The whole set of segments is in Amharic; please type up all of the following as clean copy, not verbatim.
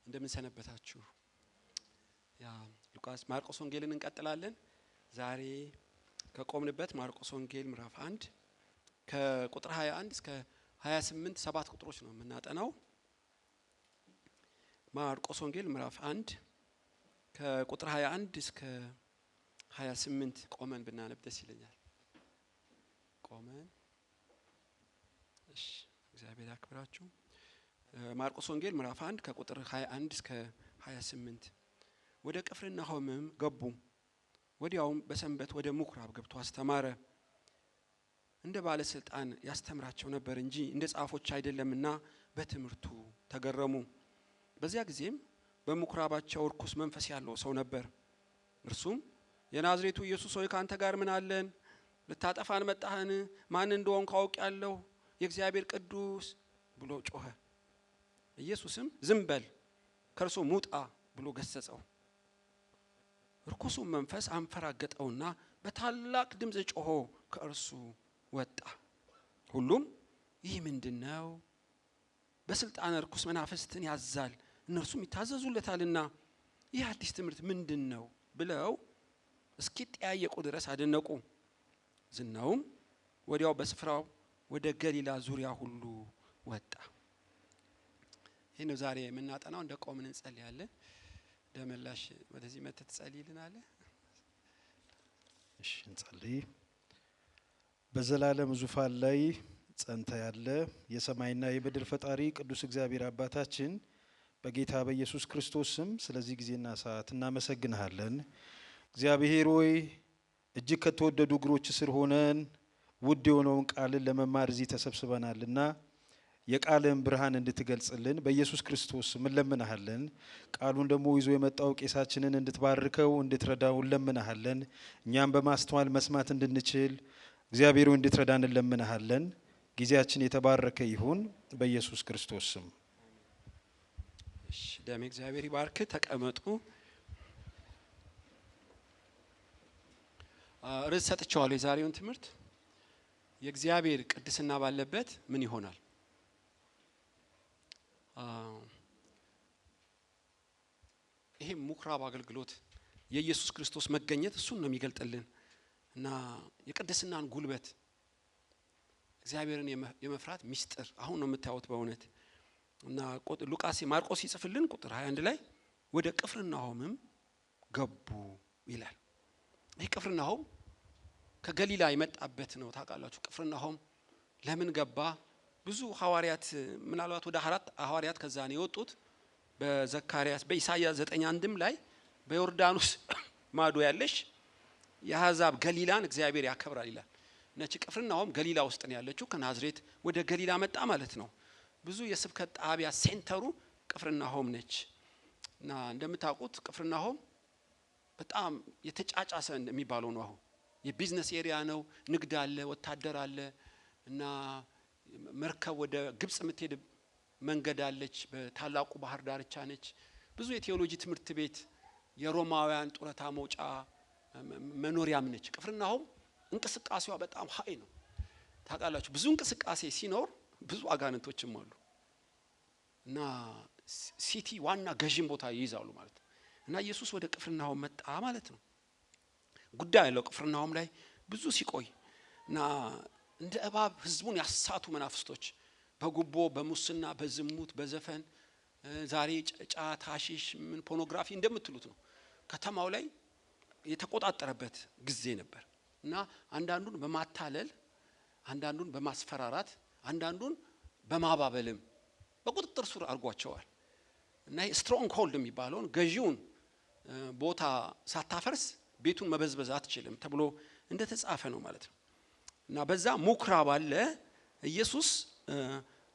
እንደምን ሰነበታችሁ? ያ ሉቃስ ማርቆስ ወንጌልን እንቀጥላለን። ዛሬ ከቆምንበት ማርቆስ ወንጌል ምዕራፍ 1 ከቁጥር 21 እስከ 28 ሰባት ቁጥሮች ነው የምናጠናው። ማርቆስ ወንጌል ምዕራፍ 1 ከቁጥር 21 እስከ 28 ቆመን ብናነብ ደስ ይለኛል። ቆመን እሺ፣ እግዚአብሔር ያክብራችሁ። ማርቆስ ወንጌል ምዕራፍ 1 ከቁጥር 21 እስከ 28 ወደ ቅፍርናሆምም ገቡ። ወዲያውም በሰንበት ወደ ምኩራብ ገብቶ አስተማረ። እንደ ባለስልጣን ያስተምራቸው ነበር እንጂ እንደ ጻፎች አይደለምና በትምህርቱ ተገረሙ። በዚያ ጊዜም በምኩራባቸው ርኩስ መንፈስ ያለው ሰው ነበር። እርሱም የናዝሬቱ ኢየሱስ ሆይ ካንተ ጋር ምን አለን? ልታጠፋን መጣህን? ማን እንደሆንክ አውቃለሁ፣ የእግዚአብሔር ቅዱስ ብሎ ጮኸ። ኢየሱስም ዝም በል ከእርሱ ውጣ ብሎ ገሰጸው። ርኩሱ መንፈስ አንፈራገጠውና በታላቅ ድምፅ ጮሆ ከእርሱ ወጣ። ሁሉም ይህ ምንድነው? በስልጣን ርኩስ መናፍስትን ያዛል፣ እነርሱም ይታዘዙለታልና ይህ አዲስ ትምህርት ምንድነው ብለው እስኪጠያየቁ ድረስ አደነቁ። ዝናውም ወዲያው በስፍራው ወደ ገሊላ ዙሪያ ሁሉ ወጣ። ይሄን ነው ዛሬ የምናጠናው። እንደቆምን እንጸልያለን። ደመላሽ ወደዚህ መተት ጸልይልናለህ። እሺ እንጸልይ። በዘላለም ዙፋን ላይ ጸንተ ያለ የሰማይና የምድር ፈጣሪ ቅዱስ እግዚአብሔር አባታችን በጌታ በኢየሱስ ክርስቶስ ስም ስለዚህ ጊዜና ሰዓት እናመሰግንሃለን። እግዚአብሔር ሆይ እጅግ ከተወደዱ እግሮች ስር ሆነን ውድ የሆነውን ቃልን ለመማር እዚህ ተሰብስበናልና የቃልን ብርሃን እንድትገልጽልን በኢየሱስ ክርስቶስ ስም እንለምንሃለን። ቃሉን ደግሞ ይዞ የመጣው ቄሳችንን እንድትባርከው እንድትረዳው እንለምንሃለን። እኛም በማስተዋል መስማት እንድንችል እግዚአብሔር ሆይ እንድትረዳን እንለምንሃለን። ጊዜያችን የተባረከ ይሁን በኢየሱስ ክርስቶስ ስም። እሺ፣ ደም እግዚአብሔር ይባርክ። ተቀመጡ። ርዕስ ሰጥቻለሁ። የዛሬውን ትምህርት የእግዚአብሔር ቅድስና ባለበት ምን ይሆናል? ይሄ ምኩራብ አገልግሎት የኢየሱስ ክርስቶስ መገኘት እሱን ነው የሚገልጥልን እና የቅድስናን ጉልበት እግዚአብሔርን የመፍራት ሚስጥር አሁን ነው የምታዩት በእውነት። እና ሉቃስ ማርቆስ ይጽፍልን ቁጥር 21 ላይ ወደ ቅፍርናሆምም ገቡ ይላል። ይሄ ቅፍርናሆም ከገሊላ የመጣበት ነው። ታውቃላችሁ ቅፍርናሆም ለምን ገባ? ብዙ ሐዋርያት ምናልባት ወደ 4 ሐዋርያት ከዛ ነው የወጡት። በዘካርያስ በኢሳይያስ 9:1 ላይ በዮርዳኖስ ማዶ ያለሽ የአሕዛብ ገሊላን እግዚአብሔር ያከብራል ይላል። ነጭ ቅፍርናሆም ገሊላ ውስጥ ነው ያለችው። ከናዝሬት ወደ ገሊላ መጣ ማለት ነው። ብዙ የስብከት ጣቢያ ሴንተሩ ቅፍርናሆም ነች። እና እንደምታውቁት ቅፍርናሆም በጣም የተጫጫሰ የሚባለው ነው። አሁን የቢዝነስ ኤሪያ ነው። ንግድ አለ፣ ወታደር አለ እና መርከብ ወደ ግብጽ የምትሄድ መንገድ አለች። በታላቁ ባህር ዳርቻ ነች። ብዙ የቴዎሎጂ ትምህርት ቤት፣ የሮማውያን ጡረታ መውጫ መኖሪያም ነች። ቅፍርናሆም እንቅስቃሴዋ በጣም ሀይ ነው። ታውቃላችሁ ብዙ እንቅስቃሴ ሲኖር ብዙ አጋንንቶችም አሉ እና ሲቲ ዋና ገዢም ቦታ ይይዛሉ ማለት ነው። እና ኢየሱስ ወደ ቅፍርናሆም መጣ ማለት ነው። ጉዳይ ያለው ቅፍርናሆም ላይ ብዙ ሲቆይ እና እንደ እባብ ህዝቡን ያሳቱ መናፍስቶች በጉቦ በሙስና በዝሙት በዘፈን ዛሬ ጫት ሐሺሽ ምን ፖርኖግራፊ እንደምትሉት ነው ከተማው ላይ የተቆጣጠረበት ጊዜ ነበር። እና አንዳንዱን በማታለል አንዳንዱን በማስፈራራት አንዳንዱን በማባበልም በቁጥጥር ስር አድርጓቸዋል። እና ስትሮንግ ሆልድ የሚባለውን ገዢውን ቦታ ሳታፈርስ ቤቱን መበዝበዝ አትችልም ተብሎ እንደተጻፈ ነው ማለት ነው። እና በዛ ምኩራብ አለ። ኢየሱስ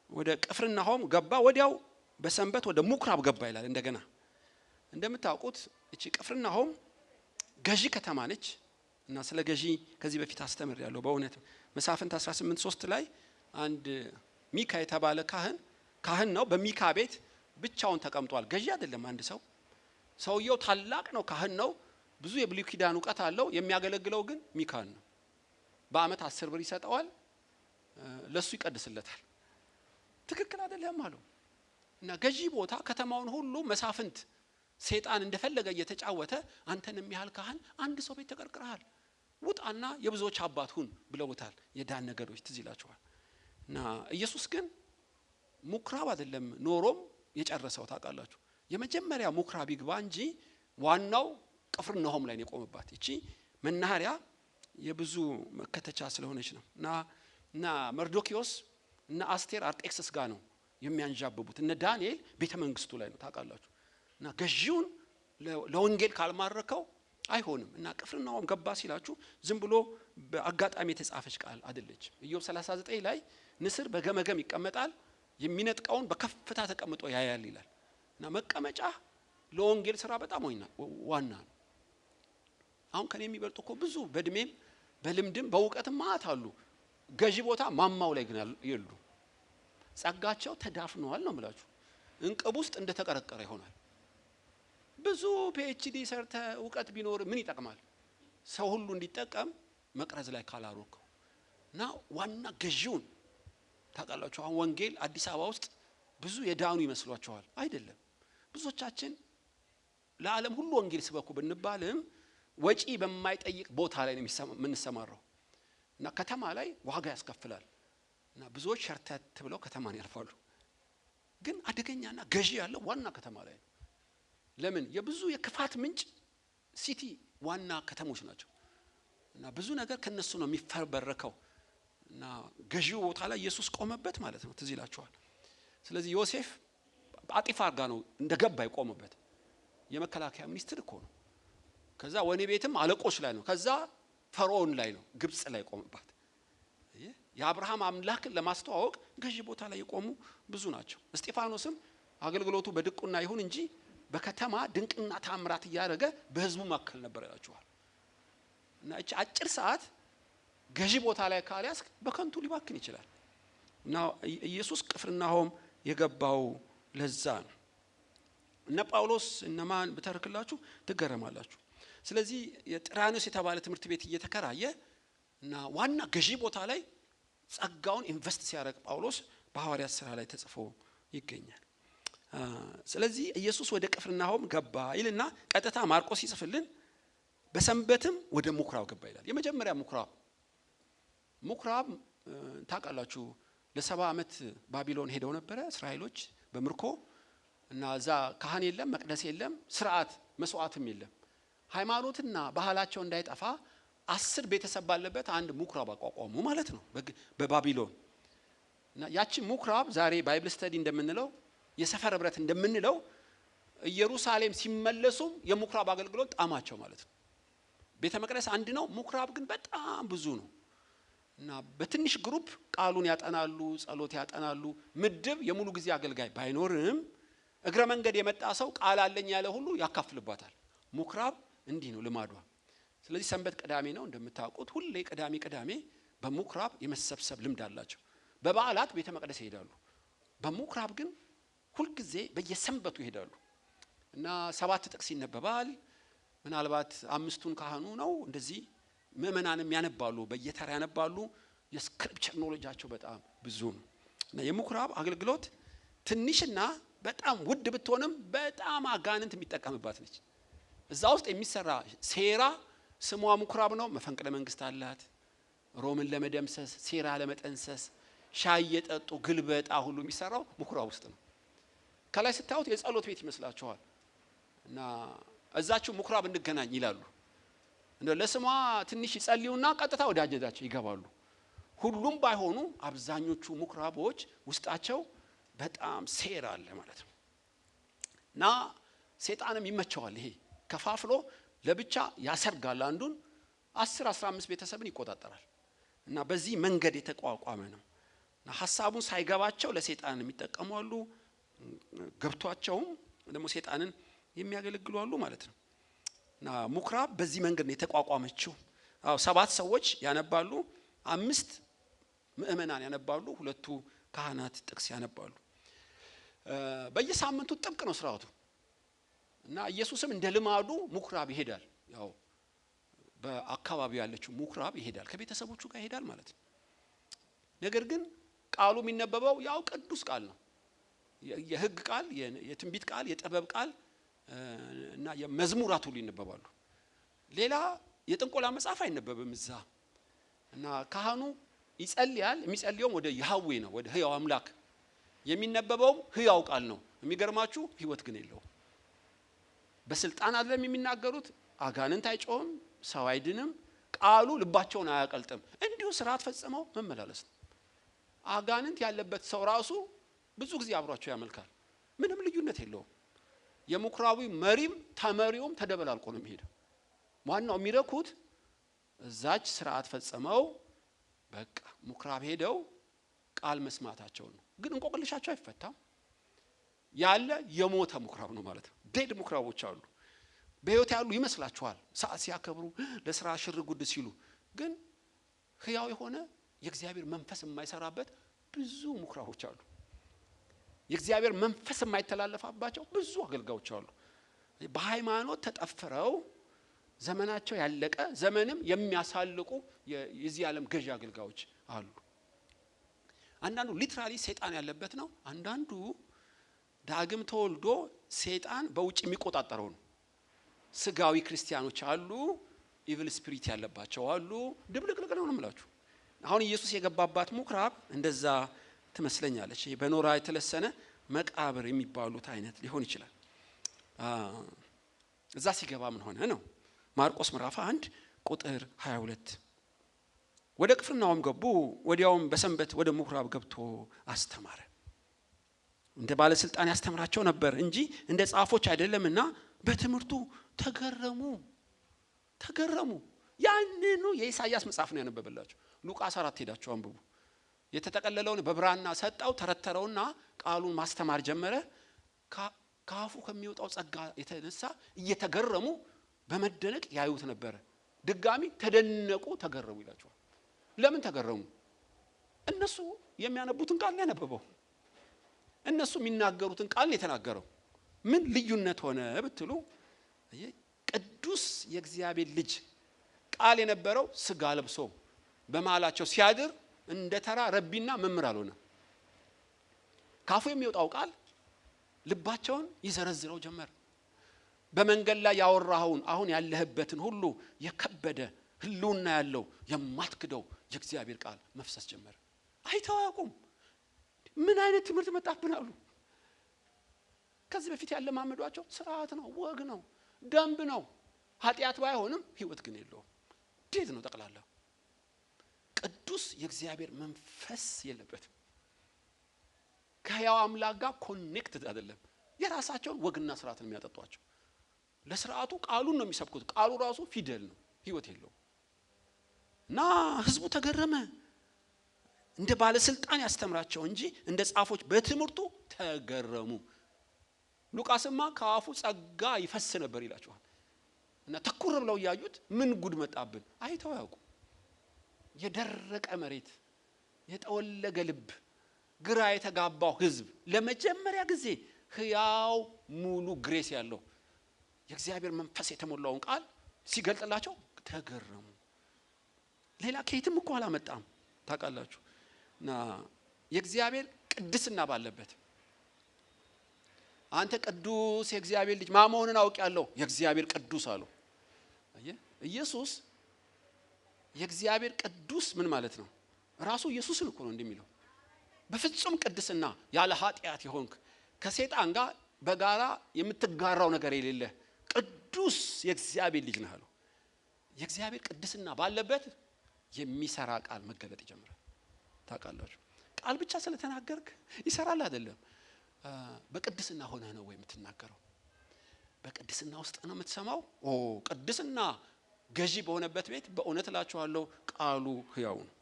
ወደ ቅፍርናሆም ገባ። ወዲያው በሰንበት ወደ ምኩራብ ገባ ይላል። እንደገና እንደምታውቁት እቺ ቅፍርናሆም ገዢ ከተማ ነች። እና ስለ ገዢ ከዚህ በፊት አስተምሬያለሁ በእውነት መሳፍንት 18:3 ላይ አንድ ሚካ የተባለ ካህን ነው። በሚካ ቤት ብቻውን ተቀምጧል። ገዢ አይደለም። አንድ ሰውየው ታላቅ ነው፣ ካህን ነው። ብዙ የብሉይ ኪዳን ዕውቀት አለው። የሚያገለግለው ግን ሚካን ነው። በአመት 10 ብር ይሰጠዋል፣ ለሱ ይቀድስለታል። ትክክል አይደለም አለው። እና ገዢ ቦታ ከተማውን ሁሉ መሳፍንት ሰይጣን እንደፈለገ እየተጫወተ አንተንም ያህል ካህን አንድ ሰው ቤት ተቀርቅረሃል ውጣና የብዙዎች አባት ሁን ብለውታል የዳን ነገዶች ትዝ ይላችኋል። እና ኢየሱስ ግን ሙክራብ አይደለም ኖሮም የጨረሰው ታውቃላችሁ። የመጀመሪያ ሙክራብ ይግባ እንጂ ዋናው ቅፍርናሆም ላይ ነው የቆመባት። እቺ መናኸሪያ የብዙ መከተቻ ስለሆነች ነው። እና መርዶኪዮስ እና አስቴር አርጤክስስ ጋር ነው የሚያንዣብቡት። እነ ዳንኤል ቤተ መንግስቱ ላይ ነው ታውቃላችሁ። እና ገዢውን ለወንጌል ካልማረከው አይሆንም። እና ቅፍርናሆም ገባ ሲላችሁ ዝም ብሎ በአጋጣሚ የተጻፈች ቃል አይደለች። ኢዮብ 39 ላይ ንስር በገመገም ይቀመጣል የሚነጥቀውን በከፍታ ተቀምጦ ያያል ይላል። እና መቀመጫ ለወንጌል ስራ በጣም ዋና ነው። አሁን ከኔ የሚበልጡ እኮ ብዙ በእድሜም በልምድም በእውቀትም ማት አሉ። ገዢ ቦታ ማማው ላይ ግን ይሉ ጸጋቸው ተዳፍነዋል ነው የምላችሁ። እንቅብ ውስጥ እንደተቀረቀረ ይሆናል። ብዙ ፒኤችዲ ሰርተ እውቀት ቢኖር ምን ይጠቅማል? ሰው ሁሉ እንዲጠቀም መቅረዝ ላይ ካላሮከው። እና ዋና ገዢውን ታውቃላችሁ። አሁን ወንጌል አዲስ አበባ ውስጥ ብዙ የዳኑ ይመስሏችኋል? አይደለም። ብዙዎቻችን ለዓለም ሁሉ ወንጌል ስበኩ ብንባልም ወጪ በማይጠይቅ ቦታ ላይ ነው የምንሰማራው። እና ከተማ ላይ ዋጋ ያስከፍላል። እና ብዙዎች ሸርተት ብለው ከተማን ያልፋሉ። ግን አደገኛና ገዢ ያለው ዋና ከተማ ላይ ነው። ለምን? የብዙ የክፋት ምንጭ ሲቲ ዋና ከተሞች ናቸው። እና ብዙ ነገር ከነሱ ነው የሚፈበረከው። እና ገዢው ቦታ ላይ ኢየሱስ ቆመበት ማለት ነው። ትዝ ይላችኋል። ስለዚህ ዮሴፍ አጢፋር ጋር ነው እንደገባ ይቆመበት። የመከላከያ ሚኒስትር እኮ ነው። ከዛ ወኔ ቤትም አለቆች ላይ ነው። ከዛ ፈርዖን ላይ ነው፣ ግብጽ ላይ ቆመባት። የአብርሃም አምላክን ለማስተዋወቅ ገዢ ቦታ ላይ የቆሙ ብዙ ናቸው። እስጢፋኖስም አገልግሎቱ በድቁና ይሁን እንጂ በከተማ ድንቅና ታምራት ያደረገ በህዝቡ መካከል ነበር ያላችኋል። እና እቺ አጭር ሰዓት ገዢ ቦታ ላይ ካሊያስክ በከንቱ ሊባክን ይችላል። እና ኢየሱስ ቅፍርናሆም የገባው ለዛ ነው። እነ ጳውሎስ እነማን በተርክላችሁ ትገረማላችሁ። ስለዚህ የጥራኖስ የተባለ ትምህርት ቤት እየተከራየ እና ዋና ገዢ ቦታ ላይ ጸጋውን ኢንቨስት ሲያደርግ ጳውሎስ በሐዋርያት ሥራ ላይ ተጽፎ ይገኛል። ስለዚህ ኢየሱስ ወደ ቅፍርናሆም ገባ ይልና ቀጥታ ማርቆስ ይጽፍልን በሰንበትም ወደ ምኩራብ ገባ ይላል። የመጀመሪያ ምኩራብ ታውቃላችሁ ለ70 ዓመት ባቢሎን ሄደው ነበር እስራኤሎች በምርኮ። እና እዛ ካህን የለም፣ መቅደስ የለም፣ ስርዓት መስዋዕትም የለም። ሃይማኖትና ባህላቸው እንዳይጠፋ 10 ቤተሰብ ባለበት አንድ ምኩራብ አቋቋሙ ማለት ነው በባቢሎን። እና ያቺ ምኩራብ ዛሬ ባይብል ስተዲ እንደምንለው የሰፈር ህብረት እንደምንለው ኢየሩሳሌም ሲመለሱ የምኩራብ አገልግሎት ጣማቸው ማለት ነው። ቤተ መቅደስ አንድ ነው፣ ምኩራብ ግን በጣም ብዙ ነው። እና በትንሽ ግሩፕ ቃሉን ያጠናሉ፣ ጸሎት ያጠናሉ። ምድብ የሙሉ ጊዜ አገልጋይ ባይኖርም እግረ መንገድ የመጣ ሰው ቃል አለኝ ያለ ሁሉ ያካፍልባታል። ምኩራብ እንዲህ ነው ልማዷ። ስለዚህ ሰንበት ቅዳሜ ነው እንደምታውቁት፣ ሁሌ ቅዳሜ በምኩራብ የመሰብሰብ ልምድ አላቸው። በበዓላት ቤተ መቅደስ ይሄዳሉ። በምኩራብ ግን ሁሉ ጊዜ በየሰንበቱ ይሄዳሉ። እና 7 ጥቅስ ይነበባል። ምናልባት 5ቱን ካህኑ ነው እንደዚህ ምእመናንም ያነባሉ፣ በየተራ ያነባሉ። የስክሪፕቸር ኖሌጃቸው በጣም ብዙ ነው። እና የምኩራብ አገልግሎት ትንሽና በጣም ውድ ብትሆንም በጣም አጋንንት የሚጠቀምባት ነች። እዛ ውስጥ የሚሰራ ሴራ ስሟ ምኩራብ ነው። መፈንቅለ መንግስት አላት፣ ሮምን ለመደምሰስ፣ ሴራ ለመጠንሰስ፣ ሻይ የጠጡ ግልበጣ ሁሉ የሚሰራው ምኩራብ ውስጥ ነው። ከላይ ስታዩት የጸሎት ቤት ይመስላችኋል። እና እዛችሁ ምኩራብ እንገናኝ ይላሉ። እንደው ለስሟ ትንሽ ይጸልዩና ቀጥታ ወደ አጀዳቸው ይገባሉ። ሁሉም ባይሆኑ አብዛኞቹ ምኩራቦች ውስጣቸው በጣም ሴራ አለ ማለት ነው። እና ሰይጣንም ይመቸዋል ይሄ ከፋፍሎ ለብቻ ያሰርጋል። አንዱን 10-15 ቤተሰብን ይቆጣጠራል። እና በዚህ መንገድ የተቋቋመ ነው። እና ሐሳቡን ሳይገባቸው ለሰይጣን የሚጠቀሙ አሉ፣ ገብቷቸውም ደግሞ ሰይጣንን የሚያገለግሉ አሉ ማለት ነው። እና ምኩራብ በዚህ መንገድ ነው የተቋቋመችው። 7 ሰዎች ያነባሉ፣ 5 ምእመናን ያነባሉ፣ 2 ካህናት ጥቅስ ያነባሉ። በየሳምንቱ ጥብቅ ነው ስርዓቱ። እና ኢየሱስም እንደ ልማዱ ምኩራብ ይሄዳል። ያው በአካባቢው ያለችው ምኩራብ ይሄዳል፣ ከቤተሰቦቹ ጋር ይሄዳል ማለት ነው። ነገር ግን ቃሉ የሚነበበው ያው ቅዱስ ቃል ነው። የሕግ ቃል የትንቢት ቃል የጥበብ ቃል እና የመዝሙራት ሁሉ ይነበባሉ። ሌላ የጥንቆላ መጽሐፍ አይነበብም እዛ። እና ካህኑ ይጸልያል። የሚጸልየው ወደ ያህዌ ነው፣ ወደ ሕያው አምላክ። የሚነበበው ሕያው ቃል ነው። የሚገርማችሁ ህይወት ግን የለውም። በስልጣን አይደለም የሚናገሩት። አጋንንት አይጮህም፣ ሰው አይድንም፣ ቃሉ ልባቸውን አያቀልጥም። እንዲሁ ስርዓት ፈጽመው መመላለስ ነው። አጋንንት ያለበት ሰው ራሱ ብዙ ጊዜ አብሯቸው ያመልካል። ምንም ልዩነት የለውም። የምኩራቡ መሪም ተመሪውም ተደበላልቆ ነው የሚሄደው። ዋናው የሚረኩት እዛች ስርዓት ፈጽመው በቃ ምኩራብ ሄደው ቃል መስማታቸው ነው። ግን እንቆቅልሻቸው አይፈታም። ያለ የሞተ ምኩራብ ነው ማለት ነው። ዴድ ምኩራቦች አሉ። በህይወት ያሉ ይመስላችኋል ሰዓት ሲያከብሩ ለስራ ሽር ጉድ ሲሉ፣ ግን ህያው የሆነ የእግዚአብሔር መንፈስ የማይሰራበት ብዙ ምኩራቦች አሉ። የእግዚአብሔር መንፈስ የማይተላለፋባቸው ብዙ አገልጋዮች አሉ። በሃይማኖት ተጠፍረው ዘመናቸው ያለቀ ዘመንም የሚያሳልቁ የዚህ ዓለም ገዢ አገልጋዮች አሉ። አንዳንዱ ሊትራሊ ሰይጣን ያለበት ነው። አንዳንዱ ዳግም ተወልዶ ሰይጣን በውጭ የሚቆጣጠረው ነው። ስጋዊ ክርስቲያኖች አሉ፣ ኢቪል ስፒሪት ያለባቸው አሉ። ድብልቅልቅ ነው የምላችሁ። አሁን ኢየሱስ የገባባት ምኩራብ እንደዛ ትመስለኛለች። በኖራ የተለሰነ መቃብር የሚባሉት አይነት ሊሆን ይችላል። እዛ ሲገባ ምን ሆነ ነው? ማርቆስ ምዕራፍ 1 ቁጥር 22 ወደ ቅፍርናሆም ገቡ። ወዲያውም በሰንበት ወደ ምኩራብ ገብቶ አስተማረ። እንደ ባለስልጣን ያስተምራቸው ነበር እንጂ እንደ ጻፎች አይደለምና በትምህርቱ ተገረሙ። ያንኑ የኢሳይያስ መጽሐፍ ነው ያነበበላቸው። ሉቃስ 4 ሄዳችሁ አንብቡ። የተጠቀለለውን በብራና ሰጣው፣ ተረተረውና ቃሉን ማስተማር ጀመረ። ካፉ ከሚወጣው ጸጋ የተነሳ እየተገረሙ በመደነቅ ያዩት ነበር። ድጋሚ ተደነቁ፣ ተገረሙ ይላቸዋል። ለምን ተገረሙ? እነሱ የሚያነቡትን ቃል ነው ያነበበው። እነሱ የሚናገሩትን ቃል ነው የተናገረው። ምን ልዩነት ሆነ ብትሉ፣ ቅዱስ የእግዚአብሔር ልጅ ቃል የነበረው ስጋ ለብሶ በመሃላቸው ሲያድር እንደ ተራ ረቢና መምህር አልሆነ። ካፉ የሚወጣው ቃል ልባቸውን ይዘረዝረው ጀመር። በመንገድ ላይ ያወራኸውን አሁን ያለህበትን ሁሉ የከበደ ህልውና ያለው የማትክደው የእግዚአብሔር ቃል መፍሰስ ጀመረ። አይተዋቁም። ምን አይነት ትምህርት መጣብን አሉ። ከዚህ በፊት ያለ ማመዷቸው ስርዓት ነው፣ ወግ ነው፣ ደንብ ነው። ኃጢአት ባይሆንም ህይወት ግን የለውም። ዴት ነው ጠቅላላ። ቅዱስ የእግዚአብሔር መንፈስ የለበትም። ከሕያው አምላክ ጋር ኮኔክትድ አይደለም። የራሳቸውን ወግና ስርዓትን የሚያጠጧቸው ለስርዓቱ ቃሉን ነው የሚሰብኩት። ቃሉ ራሱ ፊደል ነው፣ ህይወት የለውም። እና ህዝቡ ተገረመ። እንደ ባለስልጣን ያስተምራቸው እንጂ እንደ ጻፎች በትምህርቱ ተገረሙ። ሉቃስማ ከአፉ ጸጋ ይፈስ ነበር ይላቸዋል። እና ተኩር ብለው ያዩት ምን ጉድ መጣብን። አይተው ያውቁ። የደረቀ መሬት፣ የጠወለገ ልብ፣ ግራ የተጋባው ህዝብ ለመጀመሪያ ጊዜ ህያው ሙሉ ግሬስ ያለው የእግዚአብሔር መንፈስ የተሞላውን ቃል ሲገልጥላቸው ተገረሙ። ሌላ ከየትም እኮ አላመጣም ታውቃላችሁ። እና የእግዚአብሔር ቅድስና ባለበት አንተ ቅዱስ የእግዚአብሔር ልጅ ማመሆንን አውቃለሁ፣ የእግዚአብሔር ቅዱስ አለው። ኢየሱስ የእግዚአብሔር ቅዱስ ምን ማለት ነው? ራሱ ኢየሱስን እኮ ነው እንደሚለው በፍጹም ቅድስና ያለ ኃጢአት የሆንክ ከሰይጣን ጋር በጋራ የምትጋራው ነገር የሌለ ቅዱስ የእግዚአብሔር ልጅ ነህ አለው። የእግዚአብሔር ቅድስና ባለበት የሚሰራ ቃል መገለጥ ይጀምራል። ታውቃላችሁ፣ ቃል ብቻ ስለተናገርክ ይሰራል አይደለም። በቅድስና ሆነህ ነው ወይ የምትናገረው? በቅድስና ውስጥ ነው የምትሰማው? ቅድስና ገዢ በሆነበት ቤት በእውነት እላችኋለሁ ቃሉ ሕያው ነው።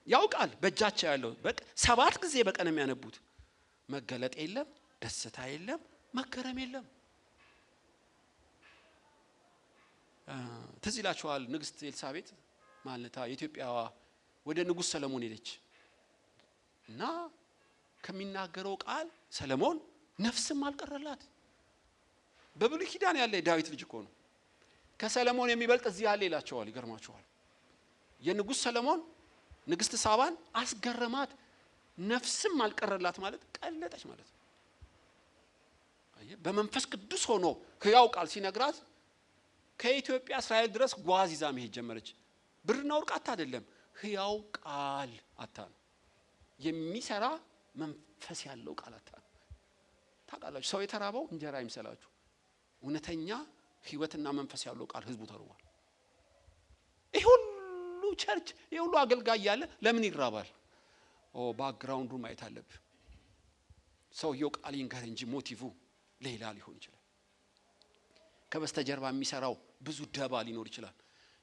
ያው ቃል በእጃቸው ያለው 7 ጊዜ በቀን የሚያነቡት መገለጥ የለም፣ ደስታ የለም፣ መገረም የለም። ትዝ ይላችኋል ንግስት ኤልሳቤጥ ማለታ የኢትዮጵያዋ ወደ ንጉስ ሰለሞን ሄደች እና ከሚናገረው ቃል ሰለሞን ነፍስም አልቀረላት። በብሉይ ኪዳን ያለ ዳዊት ልጅ እኮ ነው። ከሰለሞን የሚበልጥ እዚህ ያለ ይላቸዋል። ይገርማችኋል። የንጉስ ሰለሞን ንግስት ሳባን አስገረማት። ነፍስም አልቀረላት ማለት ቀለጠች ማለት ነው። አየ በመንፈስ ቅዱስ ሆኖ ሕያው ቃል ሲነግራት ከኢትዮጵያ እስራኤል ድረስ ጓዝ ይዛ መሄድ ጀመረች። ብርና ወርቅ አይደለም ሕያው ቃል አታ ነው። የሚሰራ መንፈስ ያለው ቃል አታ ነው። ታውቃላችሁ ሰው የተራበው እንጀራ አይምሰላችሁ። እውነተኛ ሕይወትና መንፈስ ያለው ቃል ህዝቡ ተርቧል። ይሄ ሁሉ ቸርች ይሄ ሁሉ አገልጋይ ያለ ለምን ይራባል? ባክግራውንዱን ማየት አለብህ። ሰውየው ቃል ይንገር እንጂ ሞቲቭ ሌላ ሊሆን ይችላል። ከበስተጀርባ የሚሰራው ብዙ ደባ ሊኖር ይችላል።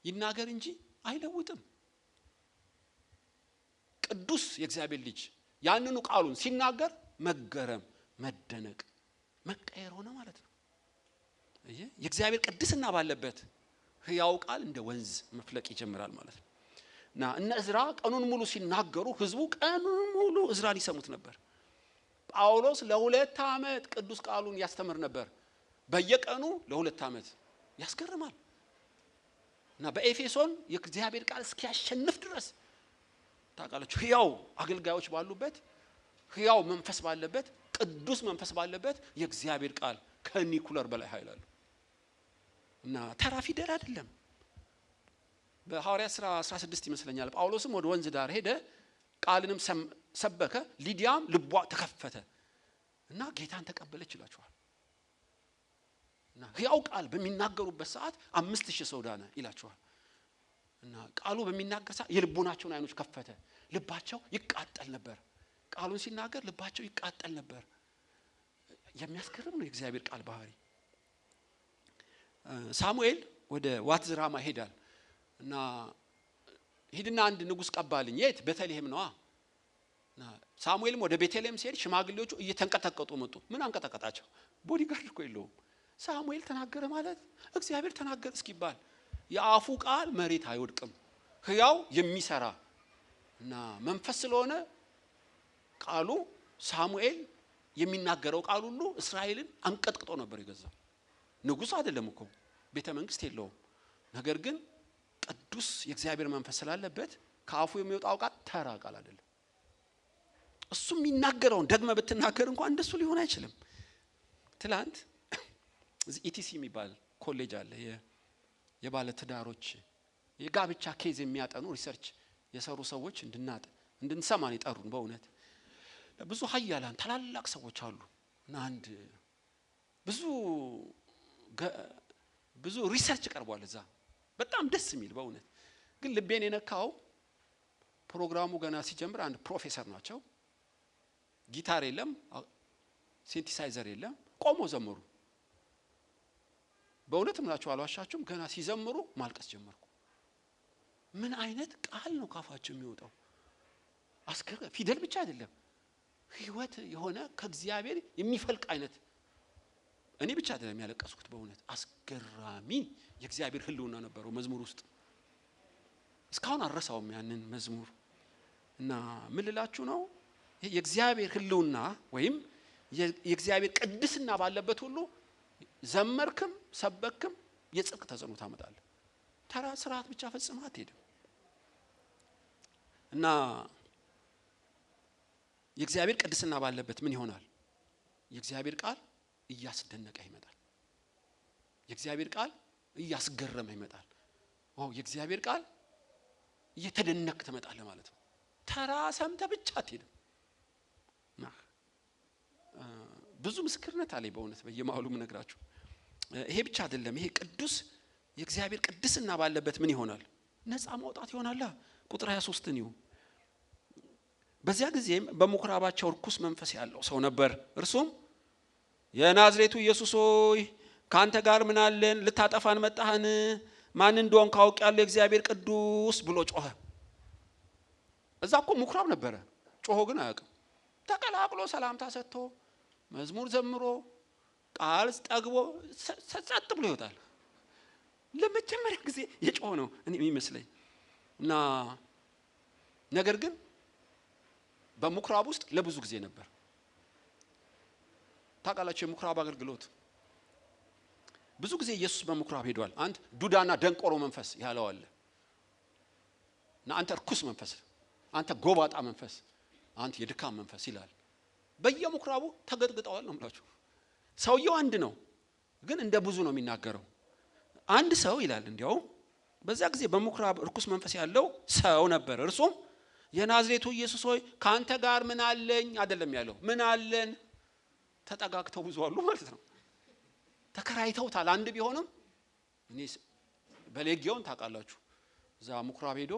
ይናገር እንጂ አይለውጥም። ቅዱስ የእግዚአብሔር ልጅ ያንኑ ቃሉን ሲናገር መገረም፣ መደነቅ፣ መቀየር ሆነ ማለት ነው። የእግዚአብሔር ቅድስና ባለበት ሕያው ቃል እንደ ወንዝ መፍለቅ ይጀምራል ማለት ነው። እና እነ እዝራ ቀኑን ሙሉ ሲናገሩ ህዝቡ ቀኑን ሙሉ እዝራን ይሰሙት ነበር። ጳውሎስ ለ2 ዓመት ቅዱስ ቃሉን ያስተምር ነበር። በየቀኑ ለ2 ዓመት ያስገርማል። እና በኤፌሶን የእግዚአብሔር ቃል እስኪያሸንፍ ድረስ ታውቃላችሁ ሕያው አገልጋዮች ባሉበት ሕያው መንፈስ ባለበት ቅዱስ መንፈስ ባለበት የእግዚአብሔር ቃል ከኒኩለር በላይ ኃይል አለው። እና ተራ ፊደል አይደለም። በሐዋርያት ሥራ 16 ይመስለኛል ጳውሎስም ወደ ወንዝ ዳር ሄደ፣ ቃልንም ሰበከ፣ ሊዲያም ልቧ ተከፈተ እና ጌታን ተቀበለች ይላችኋል። እና ሕያው ቃል በሚናገሩበት ሰዓት 5000 ሰው ዳነ ይላችኋል። እና ቃሉ በሚናገር ሰዓት የልቦናቸውን አይኖች ከፈተ፣ ልባቸው ይቃጠል ነበር። ቃሉን ሲናገር ልባቸው ይቃጠል ነበር። የሚያስገርም ነው የእግዚአብሔር ቃል ባህሪ። ሳሙኤል ወደ ዋትዝራማ ሄዳል እና ሂድና አንድ ንጉስ ቀባልኝ። የት? ቤተልሔም ነዋ። እና ሳሙኤልም ወደ ቤተልሔም ሲሄድ ሽማግሌዎቹ እየተንቀጠቀጡ መጡ። ምን አንቀጠቀጣቸው? ቦዲጋርድ እኮ የለውም። ሳሙኤል ተናገረ ማለት እግዚአብሔር ተናገረ እስኪባል የአፉ ቃል መሬት አይወድቅም። ሕያው የሚሰራ እና መንፈስ ስለሆነ ቃሉ ሳሙኤል የሚናገረው ቃል ሁሉ እስራኤልን አንቀጥቅጦ ነበር የገዛው። ንጉስ አይደለም እኮ ቤተ መንግስት የለውም። ነገር ግን ቅዱስ የእግዚአብሔር መንፈስ ስላለበት ከአፉ የሚወጣው ቃል ተራ ቃል አይደለም። እሱ የሚናገረውን ደግመ ብትናገር እንኳን እንደሱ ሊሆን አይችልም። ትላንት እዚህ ኢቲሲ የሚባል ኮሌጅ አለ። የባለ ትዳሮች የጋብቻ ኬዝ የሚያጠኑ ሪሰርች የሰሩ ሰዎች እንድንሰማ ነው የጠሩን። በእውነት ብዙ ኃያላን ታላላቅ ሰዎች አሉ እና አንድ ብዙ ሪሰርች ቀርቧል እዛ። በጣም ደስ የሚል በእውነት ግን ልቤን የነካው ፕሮግራሙ ገና ሲጀምር አንድ ፕሮፌሰር ናቸው። ጊታር የለም፣ ሲንቲሳይዘር የለም፣ ቆሞ ዘመሩ። በእውነት ምላችሁ አልዋሻችሁም፣ ገና ሲዘምሩ ማልቀስ ጀመርኩ። ምን አይነት ቃል ነው ካፋቸው የሚወጣው? አስገራሚ ፊደል ብቻ አይደለም፣ ህይወት የሆነ ከእግዚአብሔር የሚፈልቅ አይነት። እኔ ብቻ አይደለም ያለቀስኩት በእውነት አስገራሚ የእግዚአብሔር ህልውና ነበረው መዝሙር ውስጥ። እስካሁን አልረሳውም ያንን መዝሙር። እና ምን ልላችሁ ነው የእግዚአብሔር ህልውና ወይም የእግዚአብሔር ቅድስና ባለበት ሁሉ ዘመርክም ሰበክም የጽድቅ ተጽዕኖ ታመጣለህ። ተራ ስርዓት ብቻ ፈጽመህ አትሄድም። እና የእግዚአብሔር ቅድስና ባለበት ምን ይሆናል? የእግዚአብሔር ቃል እያስደነቀ ይመጣል። የእግዚአብሔር ቃል እያስገረመ ይመጣል። የእግዚአብሔር ቃል እየተደነቅ ትመጣለህ ማለት ነው። ተራ ሰምተህ ብቻ አትሄድም። ብዙ ምስክርነት አለኝ በእውነት በየማሉ ምነግራችሁ። ይሄ ብቻ አይደለም። ይሄ ቅዱስ የእግዚአብሔር ቅድስና ባለበት ምን ይሆናል? ነፃ ማውጣት ይሆናል። ቁጥር 23 ነው። በዚያ ጊዜም በምኩራባቸው ርኩስ መንፈስ ያለው ሰው ነበር። እርሱም የናዝሬቱ ኢየሱስ ሆይ ካንተ ጋር ምን አለን? ልታጠፋን መጣህን? ማን እንደሆንክ አውቃለሁ የእግዚአብሔር ቅዱስ ብሎ ጮኸ። እዛ እኮ ምኩራብ ነበረ። ጮሆ ግን አያውቅም። ተቀላቅሎ ሰላምታ ሰጥቶ መዝሙር ዘምሮ ቃል ጠግቦ ጸጥ ብሎ ይወጣል። ለመጀመሪያ ጊዜ የጮኸ ነው እኔ የሚመስለኝ። እና ነገር ግን በምኩራብ ውስጥ ለብዙ ጊዜ ነበር። ታውቃላችሁ የምኩራብ አገልግሎት ብዙ ጊዜ ኢየሱስ በምኩራብ ሄዷል። አንድ ዱዳና ደንቆሮ መንፈስ ያለው አለ እና አንተ ርኩስ መንፈስ፣ አንተ ጎባጣ መንፈስ፣ አንተ የድካም መንፈስ ይላል። በየምኩራቡ ተገጥግጠዋል ነው የምላችሁ። ሰውየው አንድ ነው ግን እንደ ብዙ ነው የሚናገረው። አንድ ሰው ይላል እንዲያው በዛ ጊዜ በምኩራብ ርኩስ መንፈስ ያለው ሰው ነበር። እርሱም የናዝሬቱ ኢየሱስ ሆይ ካንተ ጋር ምን አለኝ አይደለም ያለው፣ ምን አለን። ተጠጋግተው ብዙ አሉ ማለት ነው። ተከራይተውታል። አንድ ቢሆንም እኔ በሌጊዮን ታውቃላችሁ እዛ ምኩራብ ሄዶ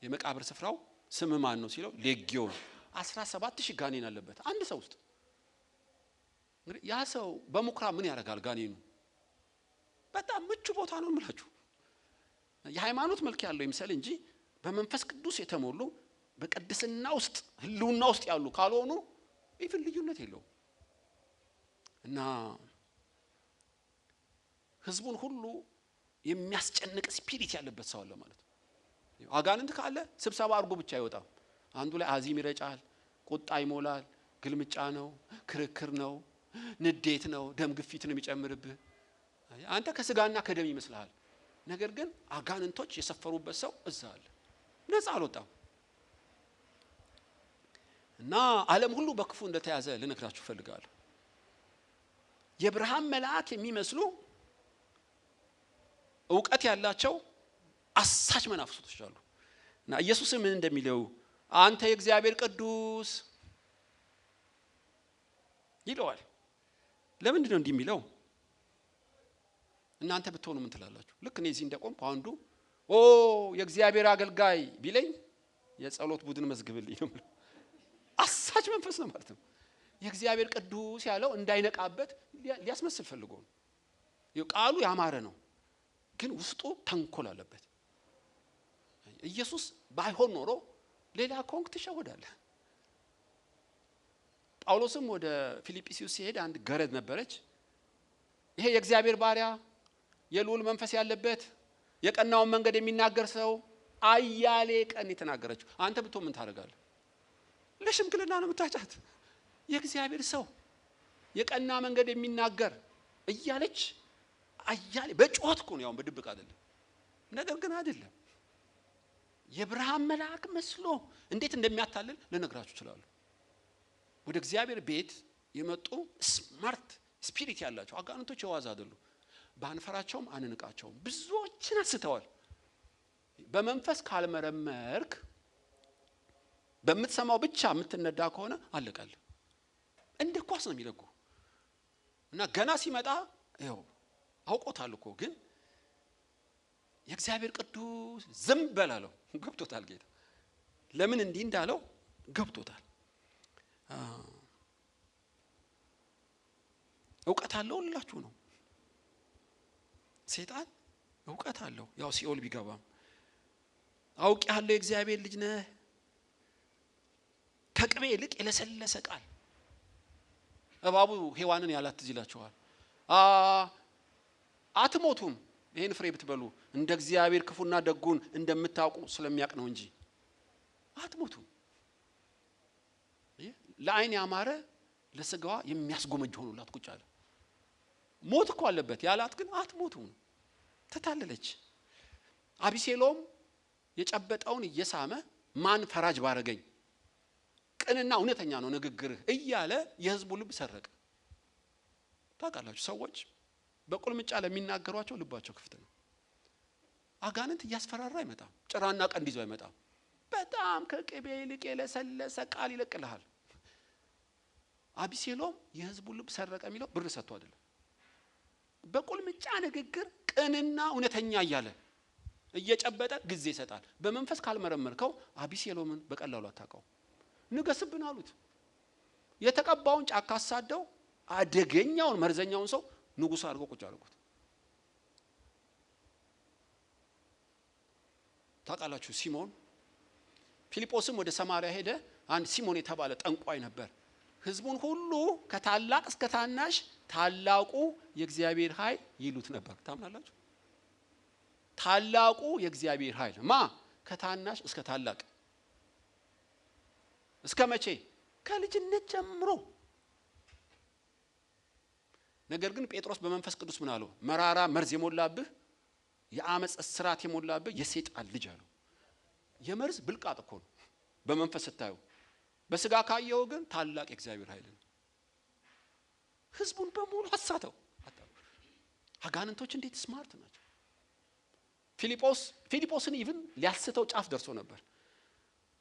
የመቃብር ስፍራው ስም ማን ነው ሲለው ሌጊዮን 17000 ጋኔን አለበት አንድ ሰው ውስጥ። እንግዲህ ያ ሰው በምኩራብ ምን ያደርጋል? ጋኔኑ በጣም ምቹ ቦታ ነው የምላችሁ። የሃይማኖት መልክ ያለው ይምሰል እንጂ በመንፈስ ቅዱስ የተሞሉ በቅድስና ውስጥ ህልውና ውስጥ ያሉ ካልሆኑ ኢቭን ልዩነት የለውም። እና ህዝቡን ሁሉ የሚያስጨንቅ ስፒሪት ያለበት ሰው አለ ማለት ነው። አጋንንት ካለ ስብሰባ አድርጎ ብቻ አይወጣም። አንዱ ላይ አዚም ይረጫል፣ ቁጣ ይሞላል፣ ግልምጫ ነው፣ ክርክር ነው፣ ንዴት ነው፣ ደም ግፊት ነው የሚጨምርብህ። አንተ ከስጋና ከደም ይመስልሃል፣ ነገር ግን አጋንንቶች የሰፈሩበት ሰው እዛ አለ፣ ነፃ አልወጣም። እና ዓለም ሁሉ በክፉ እንደተያዘ ልነግራችሁ ፈልጋለሁ። የብርሃን መልአክ የሚመስሉ ዕውቀት ያላቸው አሳች መናፍስቶች አሉ። እና ኢየሱስ ምን እንደሚለው አንተ የእግዚአብሔር ቅዱስ ይለዋል። ለምንድን ነው እንዲህ የሚለው? እናንተ ብትሆኑ ምን ትላላችሁ? ልክ እኔ እዚህ እንደቆምኩ አንዱ ኦ የእግዚአብሔር አገልጋይ ቢለኝ የጸሎት ቡድን መዝግብልኝ ነው ማለት። አሳች መንፈስ ነው ማለት ነው። የእግዚአብሔር ቅዱስ ያለው እንዳይነቃበት ሊያስመስል ፈልጎ ነው። ቃሉ ያማረ ነው ግን ውስጡ ተንኮል አለበት። ኢየሱስ ባይሆን ኖሮ ሌላ ኮንክ ትሸወዳለህ። ጳውሎስም ወደ ፊልጵስዩስ ሲሄድ አንድ ገረድ ነበረች። ይሄ የእግዚአብሔር ባሪያ የልዑል መንፈስ ያለበት የቀናውን መንገድ የሚናገር ሰው አያሌ ቀን የተናገረችው። አንተ ብትሆን ምን ታደርጋለህ? ለሽምግልና ነው የምታጫት። የእግዚአብሔር ሰው የቀና መንገድ የሚናገር እያለች አያሌ በጮት እኮ ነው፣ ያው በድብቅ አይደለም። ነገር ግን አይደለም የብርሃን መልአክ መስሎ እንዴት እንደሚያታልል ልነግራችሁ እችላለሁ። ወደ እግዚአብሔር ቤት የመጡ ስማርት ስፒሪት ያላቸው አጋንንቶች የዋዛ አይደሉም። ባንፈራቸውም አንንቃቸውም። ብዙዎችን አስተዋል። በመንፈስ ካልመረመርክ በምትሰማው ብቻ የምትነዳ ከሆነ አለቀል። እንደ ኳስ ነው የሚለጉ እና ገና ሲመጣ ይኸው አውቆታል እኮ ግን የእግዚአብሔር ቅዱስ ዝም በላለው ገብቶታል። ጌታ ለምን እንዲህ እንዳለው ገብቶታል። ዕውቀት አለው ሁላችሁ ነው። ሰይጣን ዕውቀት አለው። ያው ሲኦል ቢገባም አውቅ ያለው የእግዚአብሔር ልጅ ነህ ከቅቤ ይልቅ የለሰለሰ ቃል። እባቡ ሔዋንን ያላት ትዝ ይላችኋል። አትሞቱም ይሄን ፍሬ ብትበሉ እንደ እግዚአብሔር ክፉና ደጉን እንደምታውቁ ስለሚያውቅ ነው እንጂ አትሞቱም። ለዓይን ያማረ ለስጋዋ የሚያስጎመጅ ሆኖላት ቁጭ አለ። ሞት እኮ አለበት ያላት ግን አትሞቱም። ተታለለች። አቢሴሎም የጨበጠውን እየሳመ ማን ፈራጅ ባረገኝ ቅንና እውነተኛ ነው ንግግርህ እያለ የህዝቡ ልብ ሰረቀ። ታውቃላችሁ ሰዎች በቁልምጫ ለሚናገሯቸው ልባቸው ክፍት ነው። አጋንንት እያስፈራራ አይመጣም፣ ጭራና ቀንድ ይዞ አይመጣም። በጣም ከቅቤ ይልቅ የለሰለሰ ቃል ይለቅልሃል። አቢሴሎም የህዝቡ ልብ ሰረቀ የሚለው ብር ሰጥቶ አይደለም፣ በቁልምጫ ንግግር ቅንና እውነተኛ እያለ እየጨበጠ ጊዜ ይሰጣል። በመንፈስ ካልመረመርከው አቢሴሎምን በቀላሉ አታውቀው። ንገስብን አሉት። የተቀባውን ጫካ አሳደው አደገኛውን መርዘኛውን ሰው ንጉስ አድርገው ቁጭ አድርጉት። ታውቃላችሁ ሲሞን ፊልጶስም ወደ ሰማርያ ሄደ። አንድ ሲሞን የተባለ ጠንቋይ ነበር። ህዝቡን ሁሉ ከታላቅ እስከ ታናሽ ታላቁ የእግዚአብሔር ኃይል ይሉት ነበር። ታምናላችሁ? ታላቁ የእግዚአብሔር ኃይል ማ ከታናሽ እስከ ታላቅ እስከ መቼ? ከልጅነት ጀምሮ። ነገር ግን ጴጥሮስ በመንፈስ ቅዱስ ምን አለው? መራራ መርዝ የሞላብህ የአመጽ እስራት የሞላብህ የሰይጣን ልጅ አለው። የመርዝ ብልቃጥ እኮ ነው በመንፈስ ስታዩ። በስጋ ካየው ግን ታላቅ እግዚአብሔር ኃይል ነው። ህዝቡን በሙሉ አሳተው። አጋንንቶች እንዴት ስማርት ናቸው! ፊልጶስን ኢቭን ሊያስተው ጫፍ ደርሶ ነበር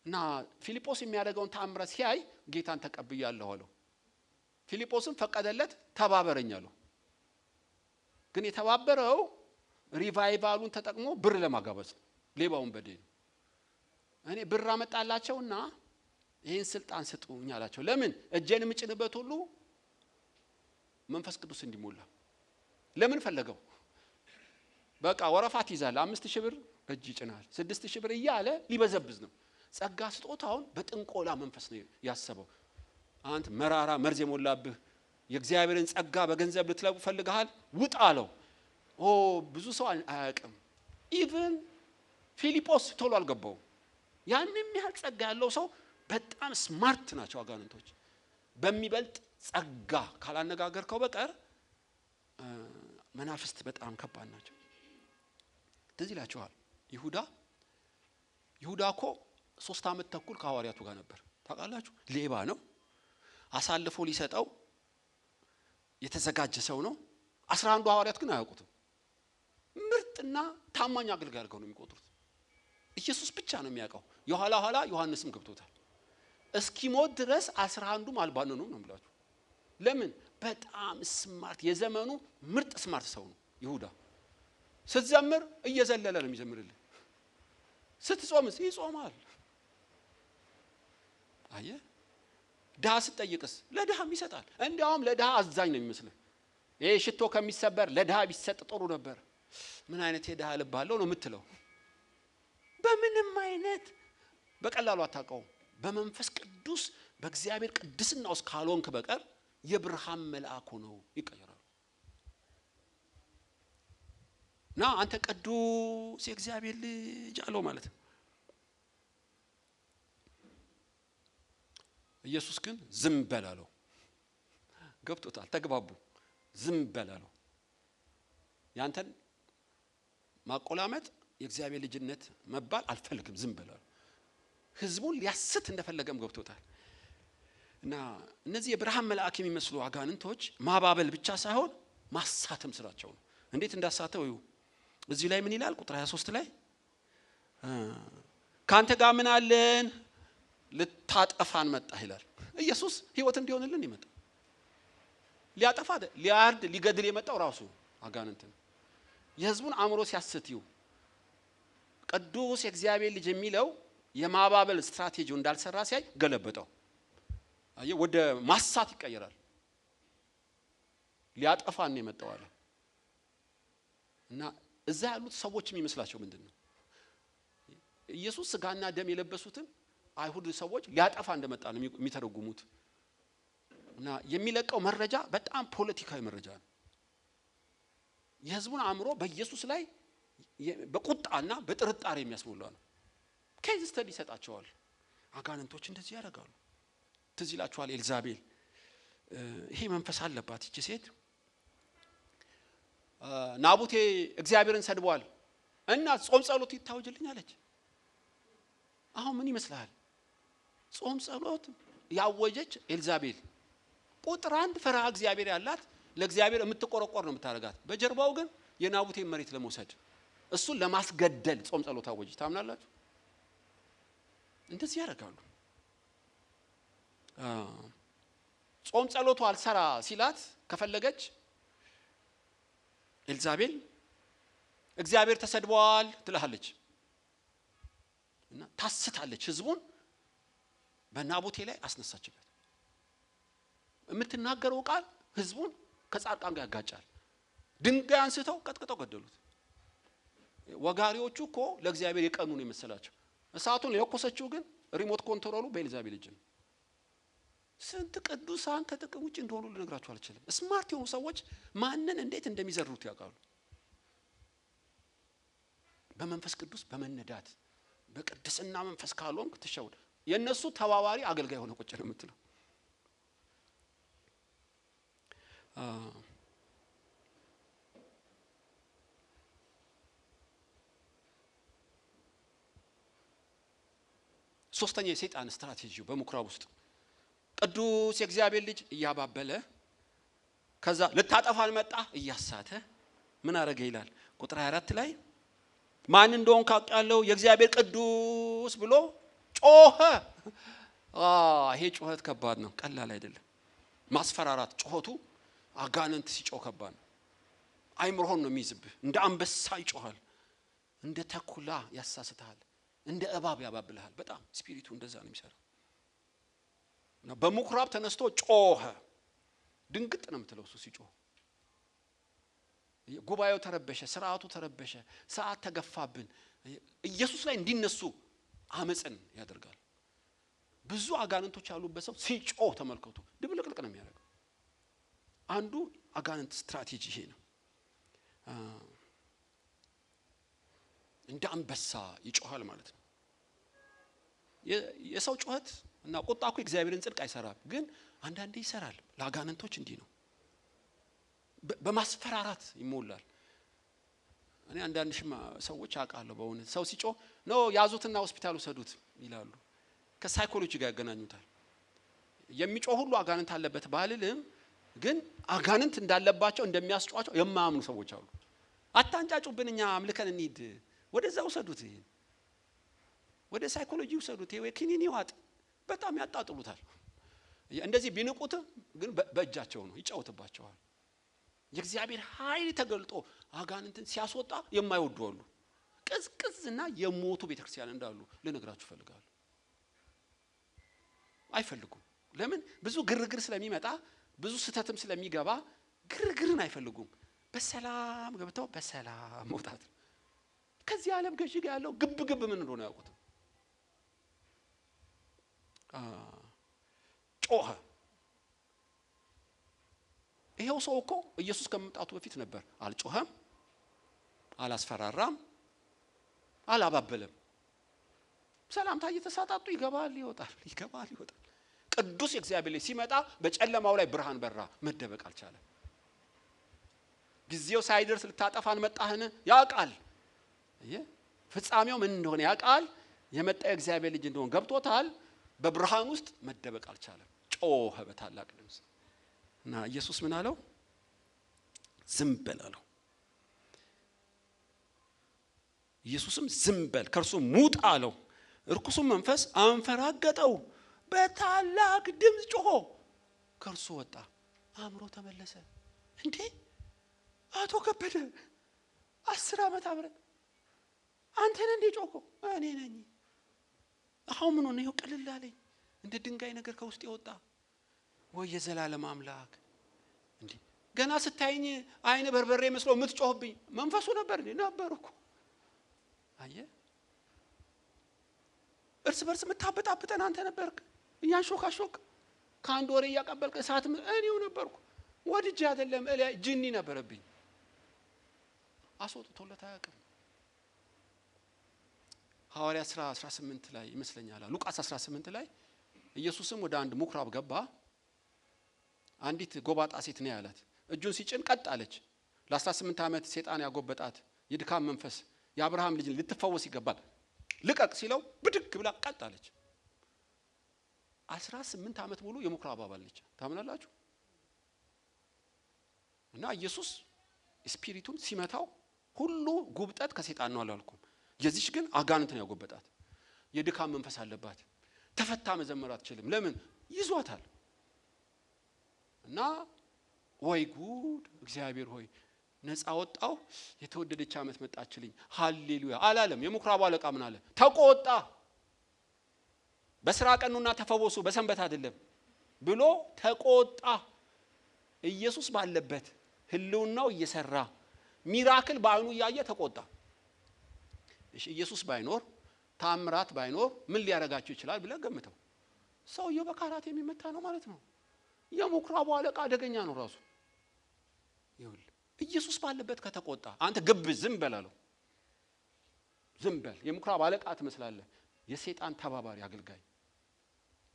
እና ፊልጶስ የሚያደርገውን ተአምራት ሲያይ ጌታን ተቀብያለሁ አለው። ፊልጶስን ፈቀደለት፣ ተባበረኝ አለው። ግን የተባበረው ሪቫይቫሉን ተጠቅሞ ብር ለማጋበዝ ሌባውን በደል እኔ ብር አመጣላቸውና ይሄን ስልጣን ስጡኝ አላቸው። ለምን? እጄን ምጭንበት ሁሉ መንፈስ ቅዱስ እንዲሞላ። ለምን ፈለገው? በቃ ወረፋት ይዛል። 5000 ብር እጅ ይጭናል፣ 6000 ብር እያለ ሊበዘብዝ ነው። ጸጋ ስጦታውን በጥንቆላ መንፈስ ነው ያሰበው። አንተ መራራ መርዝ የሞላብህ የእግዚአብሔርን ጸጋ በገንዘብ ልትለቁ ፈልገሃል፣ ውጣ አለው። ብዙ ሰው አያውቅም። ኢቭን ፊልጶስ ቶሎ አልገባው። ያንንም ያህል ጸጋ ያለው ሰው በጣም ስማርት ናቸው አጋንንቶች። በሚበልጥ ጸጋ ካላነጋገርከው በቀር መናፍስት በጣም ከባድ ናቸው። ትዝ ይላችኋል ይሁዳ እኮ 3 ዓመት ተኩል ከሐዋርያቱ ጋር ነበር። ታውቃላችሁ? ሌባ ነው፣ አሳልፎ ሊሰጠው የተዘጋጀ ሰው ነው። 11 ሐዋርያት ግን አያውቁትም። ምርጥና ታማኝ አገልጋይ አድርገው ነው የሚቆጥሩት። ኢየሱስ ብቻ ነው የሚያውቀው። የኋላ ኋላ ዮሐንስም ገብቶታል። እስኪሞት ድረስ 11ዱም አልባነኑም ነው የምላችሁ። ለምን? በጣም ስማርት፣ የዘመኑ ምርጥ ስማርት ሰው ነው ይሁዳ። ስትዘምር እየዘለለ ነው የሚዘምርልህ። ስትጾምስ ይጾማል። አየህ? ድሃ ስትጠይቅስ ለድሃም ይሰጣል። እንዲያውም ለድሃ አዛኝ ነው የሚመስልህ። ይሄ ሽቶ ከሚሰበር ለድሃ ቢሰጥ ጥሩ ነበር። ምን አይነት የድሃ ልብ አለው ነው የምትለው። በምንም አይነት በቀላሉ አታውቀውም። በመንፈስ ቅዱስ በእግዚአብሔር ቅድስና ውስጥ ካልሆንክ በቀር የብርሃን መልአክ ነው ይቀየራል። ና አንተ ቅዱስ የእግዚአብሔር ልጅ አለው ማለት ነው። ኢየሱስ ግን ዝም በል አለው። ገብቶታል፣ ተግባቡ። ዝም በል አለው። ያንተን ማቆላመጥ የእግዚአብሔር ልጅነት መባል አልፈልግም፣ ዝም በል አለው። ህዝቡን ሊያስት እንደፈለገም ገብቶታል። እና እነዚህ የብርሃን መልአክ የሚመስሉ አጋንንቶች ማባበል ብቻ ሳይሆን ማሳተም ስራቸው ነው። እንዴት እንዳሳተው እዩ። እዚህ ላይ ምን ይላል? ቁጥር 23 ላይ ካንተ ጋር ምን አለን? ልታጠፋን መጣህ ይላል። ኢየሱስ ህይወት እንዲሆንልን ይመጣ። ሊያጠፋ ሊያርድ ሊገድል የመጣው ራሱ አጋንንት ነው። የህዝቡን አእምሮ ሲያስትዩ ቅዱስ የእግዚአብሔር ልጅ የሚለው የማባበል ስትራቴጂው እንዳልሰራ ሲያይ ገለበጠው። አየህ፣ ወደ ማሳት ይቀየራል። ሊያጠፋን ነው የመጣው አለ። እና እዛ ያሉት ሰዎችም ይመስላቸው ምንድነው? ኢየሱስ ስጋና ደም የለበሱትን አይሁድ ሰዎች ሊያጠፋ እንደመጣ ነው የሚተረጉሙት። እና የሚለቀው መረጃ በጣም ፖለቲካዊ መረጃ ነው። የህዝቡን አእምሮ በኢየሱስ ላይ በቁጣና በጥርጣሬ የሚያስሞላ ነው። ኬዝ ስተዲ ይሰጣቸዋል። አጋንንቶች እንደዚህ ያደርጋሉ። ትዝ ይላችኋል ኤልዛቤል። ይሄ መንፈስ አለባት እቺ ሴት። ናቡቴ እግዚአብሔርን ሰድቧል እና ጾም ጸሎት ይታወጅልኝ አለች። አሁን ምን ይመስላል? ጾም ጸሎት ያወጀች ኤልዛቤል ቁጥር 1 ፈራህ እግዚአብሔር ያላት ለእግዚአብሔር የምትቆረቆር ነው የምታረጋት። በጀርባው ግን የናቡቴን መሬት ለመውሰድ እሱን ለማስገደል ጾም ጸሎት አወጀች። ታምናላችሁ? እንደዚህ ያደርጋሉ። ጾም ጸሎቱ አልሰራ ሲላት ከፈለገች ኤልዛቤል እግዚአብሔር ተሰድቧል ትላለች እና ታስታለች። ህዝቡን በናቡቴ ላይ አስነሳችበት። የምትናገረው ቃል ህዝቡን ከጻድቃን ጋር ያጋጫል። ድንጋይ አንስተው ቀጥቅጠው ገደሉት። ወጋሪዎቹ እኮ ለእግዚአብሔር የቀኑ ነው የመሰላቸው። እሳቱን የለኮሰችው ግን ሪሞት ኮንትሮሉ በኤልዛቤል እጅ ነው። ስንት ቅዱሳን ከጥቅም ውጭ እንደሆኑ ልነግራችሁ አልችልም። ስማርት የሆኑ ሰዎች ማንን እንዴት እንደሚዘሩት ያውቃሉ። በመንፈስ ቅዱስ በመነዳት በቅድስና መንፈስ ካልሆንክ ትሸውድ። የነሱ ተባባሪ አገልጋይ ሆነ ቁጭ ነው የምትለው። ሶስተኛ የሰይጣን ስትራቴጂው በምኩራብ ውስጥ ቅዱስ የእግዚአብሔር ልጅ እያባበለ ከዛ ልታጠፋን መጣ እያሳተ ምን አረገ ይላል ቁጥር 24 ላይ ማን እንደሆነ ካውቃለው የእግዚአብሔር ቅዱስ ብሎ ጮኸ። ይሄ ጩኸት ከባድ ነው፣ ቀላል አይደለም። ማስፈራራት ጩኸቱ አጋንንት ሲጮህ ከባድ ነው። አይምሮህን ነው የሚይዝብህ። እንደ አንበሳ ይጮሃል፣ እንደ ተኩላ ያሳስተሃል፣ እንደ እባብ ያባብልሃል። በጣም ስፒሪቱ እንደዛ ነው የሚሰራው። እና በምኩራብ ተነስቶ ጮኸ። ድንግጥ ነው የምትለው እሱ ሲጮህ። ጉባኤው ተረበሸ፣ ስርዓቱ ተረበሸ፣ ሰዓት ተገፋብን። ኢየሱስ ላይ እንዲነሱ አመጽን ያደርጋል። ብዙ አጋንንቶች ያሉበት ሰው ሲጮህ ተመልከቱ፣ ድብልቅልቅ ነው የሚያደርገው። አንዱ አጋንንት ስትራቴጂ ይሄ ነው። እንደ አንበሳ ይጮሃል ማለት ነው። የሰው ጩኸት እና ቁጣ እኮ እግዚአብሔርን ጽድቅ አይሰራም፣ ግን አንዳንዴ ይሰራል። ለአጋንንቶች እንዲህ ነው፣ በማስፈራራት ይሞላል። እኔ አንዳንድ ሰዎች አውቃለሁ በእውነት ሰው ሲጮህ ነው ያዙትና ሆስፒታል ወሰዱት ይላሉ። ከሳይኮሎጂ ጋር ያገናኙታል። የሚጮህ ሁሉ አጋንንት አለበት ባልልም፣ ግን አጋንንት እንዳለባቸው እንደሚያስጮኋቸው የማያምኑ ሰዎች አሉ። አታንጫጩብን፣ እኛ አምልከን እንሂድ፣ ወደዛ ወሰዱት፣ ወደ ሳይኮሎጂ ወሰዱት፣ ወይ ኪኒኒ ዋጥ፣ በጣም ያጣጥሉታል። እንደዚህ ቢንቁት ግን በእጃቸው ነው ይጫወትባቸዋል። የእግዚአብሔር ኃይል ተገልጦ አጋንንትን ሲያስወጣ የማይወዱ አሉ። ቅዝቅዝና የሞቱ ቤተክርስቲያን እንዳሉ ልነግራችሁ ፈልጋለሁ። አይፈልጉም። ለምን? ብዙ ግርግር ስለሚመጣ፣ ብዙ ስተትም ስለሚገባ ግርግርን አይፈልጉም። በሰላም ገብተው በሰላም መውጣት። ከዚህ ዓለም ገዢ ጋር ያለው ግብ ምን እንደሆነ ያውቁት። ጮኸ። ይሄው ሰው እኮ ኢየሱስ ከመምጣቱ በፊት ነበር። አልጮኸም፣ አላስፈራራም፣ አላባበለም። ሰላምታ እየተሳጣጡ ይገባል ይወጣል፣ ይገባል ይወጣል። ቅዱስ የእግዚአብሔር ልጅ ሲመጣ በጨለማው ላይ ብርሃን በራ፣ መደበቅ አልቻለም። ጊዜው ሳይደርስ ልታጠፋን መጣህን ያውቃል። ፍጻሜው ምን እንደሆነ ያውቃል። የመጣ የእግዚአብሔር ልጅ እንደሆነ ገብቶታል። በብርሃን ውስጥ መደበቅ አልቻለም። ጮኸ በታላቅ ድምፅ እና ኢየሱስ ምን አለው? ዝም በል አለው። ኢየሱስም ዝም በል ከርሱ ሙት አለው። እርኩሱም መንፈስ አንፈራገጠው፣ በታላቅ ድምፅ ጮሆ ከርሱ ወጣ፣ አእምሮ ተመለሰ። እንዴ አቶ ከበደ 10 ዓመት አብረን አንተን እንዴ ጮኮ? እኔ ነኝ። አሁን ምን ሆነ? ይኸው ቅልል አለኝ፣ እንደ ድንጋይ ነገር ከውስጥ ይወጣ። ወይ የዘላለም አምላክ! እንዴ ገና ስታይኝ አይነ በርበሬ መስሎ የምትጮህብኝ መንፈሱ ነበር እንዴ? ነበርኩ። አየ እርስ በርስ የምታበጣብጠን አንተ ነበርክ። እያሾካሾክ ከአንድ ወሬ እያቀበልክ እሳት እኔው ነበርኩ። ወድጄ አይደለም፣ ጅኒ ነበረብኝ። አስወጥቶለት አያውቅም። ሐዋርያት ሥራ 18 ላይ ይመስለኛል፣ ሉቃስ 18 ላይ ኢየሱስም ወደ አንድ ምኩራብ ገባ። አንዲት ጎባጣ ሴት ነው ያላት። እጁን ሲጭን ቀጥ አለች። ለ18 ዓመት ሰይጣን ያጎበጣት የድካም መንፈስ የአብርሃም ልጅ ልትፈወስ ይገባል ልቀቅ ሲለው ብድግ ብላ ቀጥ አለች። 18 ዓመት ሙሉ የምኩራብ አባል ነች። ታምናላችሁ? እና ኢየሱስ ስፒሪቱን ሲመታው ሁሉ ጉብጠት ከሰይጣን ነው አላልኩም። የዚች ግን አጋንንት ነው ያጎበጣት። የድካም መንፈስ አለባት። ተፈታ መዘመር አትችልም። ለምን? ይዟታል። እና ወይ ጉድ! እግዚአብሔር ሆይ ነፃ ወጣው፣ የተወደደች ዓመት መጣችልኝ፣ ሃሌሉያ አላለም። የምኩራቡ አለቃ ምን አለ? ተቆጣ። በስራ ቀኑና ተፈወሱ በሰንበት አይደለም ብሎ ተቆጣ። ኢየሱስ ባለበት ህልውናው እየሰራ ሚራክል ባይኑ ያየ ተቆጣ። እሺ ኢየሱስ ባይኖር ታምራት ባይኖር ምን ሊያረጋቸው ይችላል ብለ ገምተው። ሰውየው በካራት የሚመታ ነው ማለት ነው። የምኩራቡ አለቃ አደገኛ ነው ራሱ። ይሁን ኢየሱስ ባለበት ከተቆጣ አንተ ግብ ዝም በል አለው። ዝም በል። የምኩራቡ አለቃ ትመስላለህ፣ የሰይጣን ተባባሪ አገልጋይ።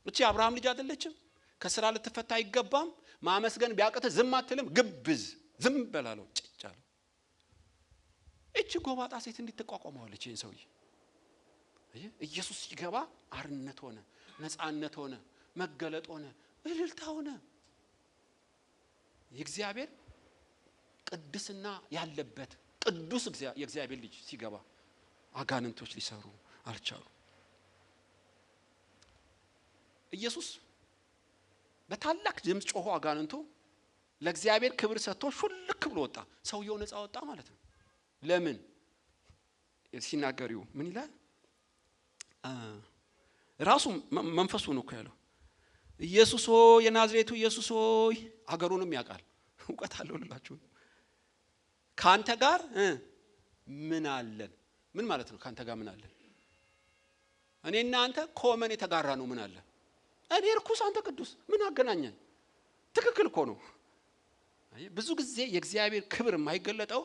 እቺ አብርሃም ልጅ አይደለችም? ከስራ ልትፈታ አይገባም? ማመስገን ቢያቀተ ዝም አትልም? ግብዝ ዝም በል አለው። ጭጫለው። እቺ ጎባጣ ሴት እንድትቋቋመዋለች ይሄን ሰውዬ። ኢየሱስ ሲገባ አርነት ሆነ፣ ነፃነት ሆነ፣ መገለጥ ሆነ፣ እልልታ ሆነ። የእግዚአብሔር ቅድስና ያለበት ቅዱስ የእግዚአብሔር ልጅ ሲገባ አጋንንቶች ሊሰሩ አልቻሉ። ኢየሱስ በታላቅ ድምፅ ጮሆ አጋንንቱ ለእግዚአብሔር ክብር ሰጥቶ ሹልክ ብሎ ወጣ። ሰውየው ነፃ ወጣ ማለት ነው። ለምን ሲናገሪው ምን ይላል? ራሱ መንፈሱ ነው እኮ ያለው። ኢየሱስ ሆይ የናዝሬቱ ኢየሱስ ሆይ፣ አገሩንም ያውቃል፣ እውቀት አለው ልላችሁ። ካንተ ጋር ምን አለን? ምን ማለት ነው? ካንተ ጋር ምን አለን? እኔና አንተ ኮመን የተጋራ ነው። ምን አለ? እኔ ርኩስ አንተ ቅዱስ፣ ምን አገናኘን? ትክክል እኮ ነው። ብዙ ጊዜ የእግዚአብሔር ክብር የማይገለጠው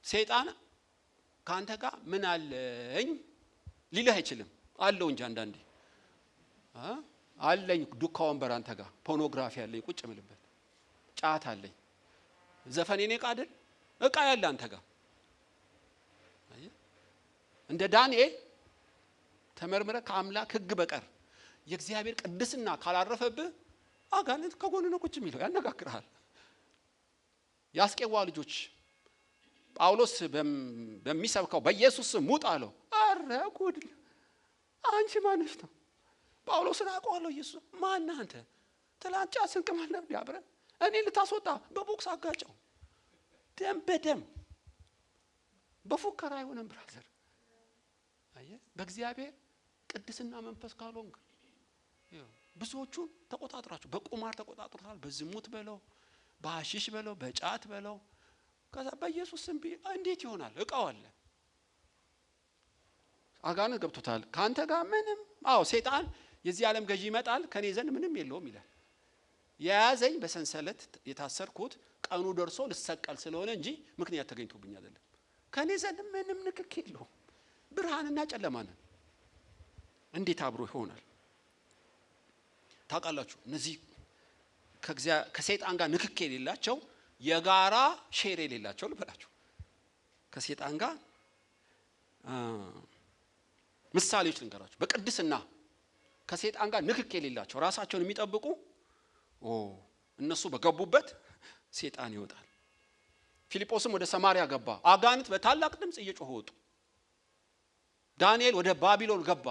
ሰይጣን ካንተ ጋር ምን አለኝ ሊልህ አይችልም። አለው እንጂ አንዳንዴ አለኝ ዱካ ወንበር አንተ ጋር ፖርኖግራፊ አለኝ ቁጭ ምልበት፣ ጫት አለኝ፣ ዘፈኔ ነው ቃደል እቃ ያለ አንተ ጋር። እንደ ዳንኤል ተመርምረ ከአምላክ ሕግ በቀር የእግዚአብሔር ቅድስና ካላረፈብህ አጋንንት ከጎን ነው ቁጭ የሚለው፣ ያነጋግራል። ያስቄዋ ልጆች ጳውሎስ በሚሰብከው በኢየሱስ ስም ውጣ አለው። አረ ጉድ! አንቺ ማንሽ ነው? ጳውሎስን አውቀዋለሁ። ኢየሱስ ማን አንተ? ትላንት ስንቅማል ነበር አብረን። እኔ ልታስወጣ በቦክስ አጋጨው። ደም በደም በፉከራ አይሆንም ብራዘር። አየህ፣ በእግዚአብሔር ቅድስና መንፈስ ካልሆንክ ብዙዎቹ ተቆጣጥራቸው፣ በቁማር ተቆጣጥሯል፣ በዝሙት በለው፣ በሐሺሽ በለው፣ በጫት በለው። ከዛ በኢየሱስ ስም እንዴት ይሆናል? እቃው አለ፣ አጋንንት ገብቶታል። ካንተ ጋር ምንም ሰይጣን የዚህ ዓለም ገዢ ይመጣል፣ ከኔ ዘንድ ምንም የለውም ይላል። የያዘኝ በሰንሰለት የታሰርኩት ቀኑ ደርሶ ልሰቀል ስለሆነ እንጂ ምክንያት ተገኝቶብኝ አይደለም። ከኔ ዘንድ ምንም ንክክ የለውም። ብርሃንና ጨለማ ነን። እንዴት አብሮ ይሆናል? ታውቃላችሁ፣ እነዚህ ከሰይጣን ጋር ንክክ የሌላቸው የጋራ ሼር የሌላቸው ልበላችሁ፣ ከሰይጣን ጋር ምሳሌዎች ልንገራችሁ። በቅድስና ከሰይጣን ጋር ንክክ የሌላቸው ራሳቸውን የሚጠብቁ እነሱ በገቡበት ሰይጣን ይወጣል። ፊልጶስም ወደ ሰማርያ ገባ፣ አጋንንት በታላቅ ድምፅ እየጮሁ ወጡ። ዳንኤል ወደ ባቢሎን ገባ፣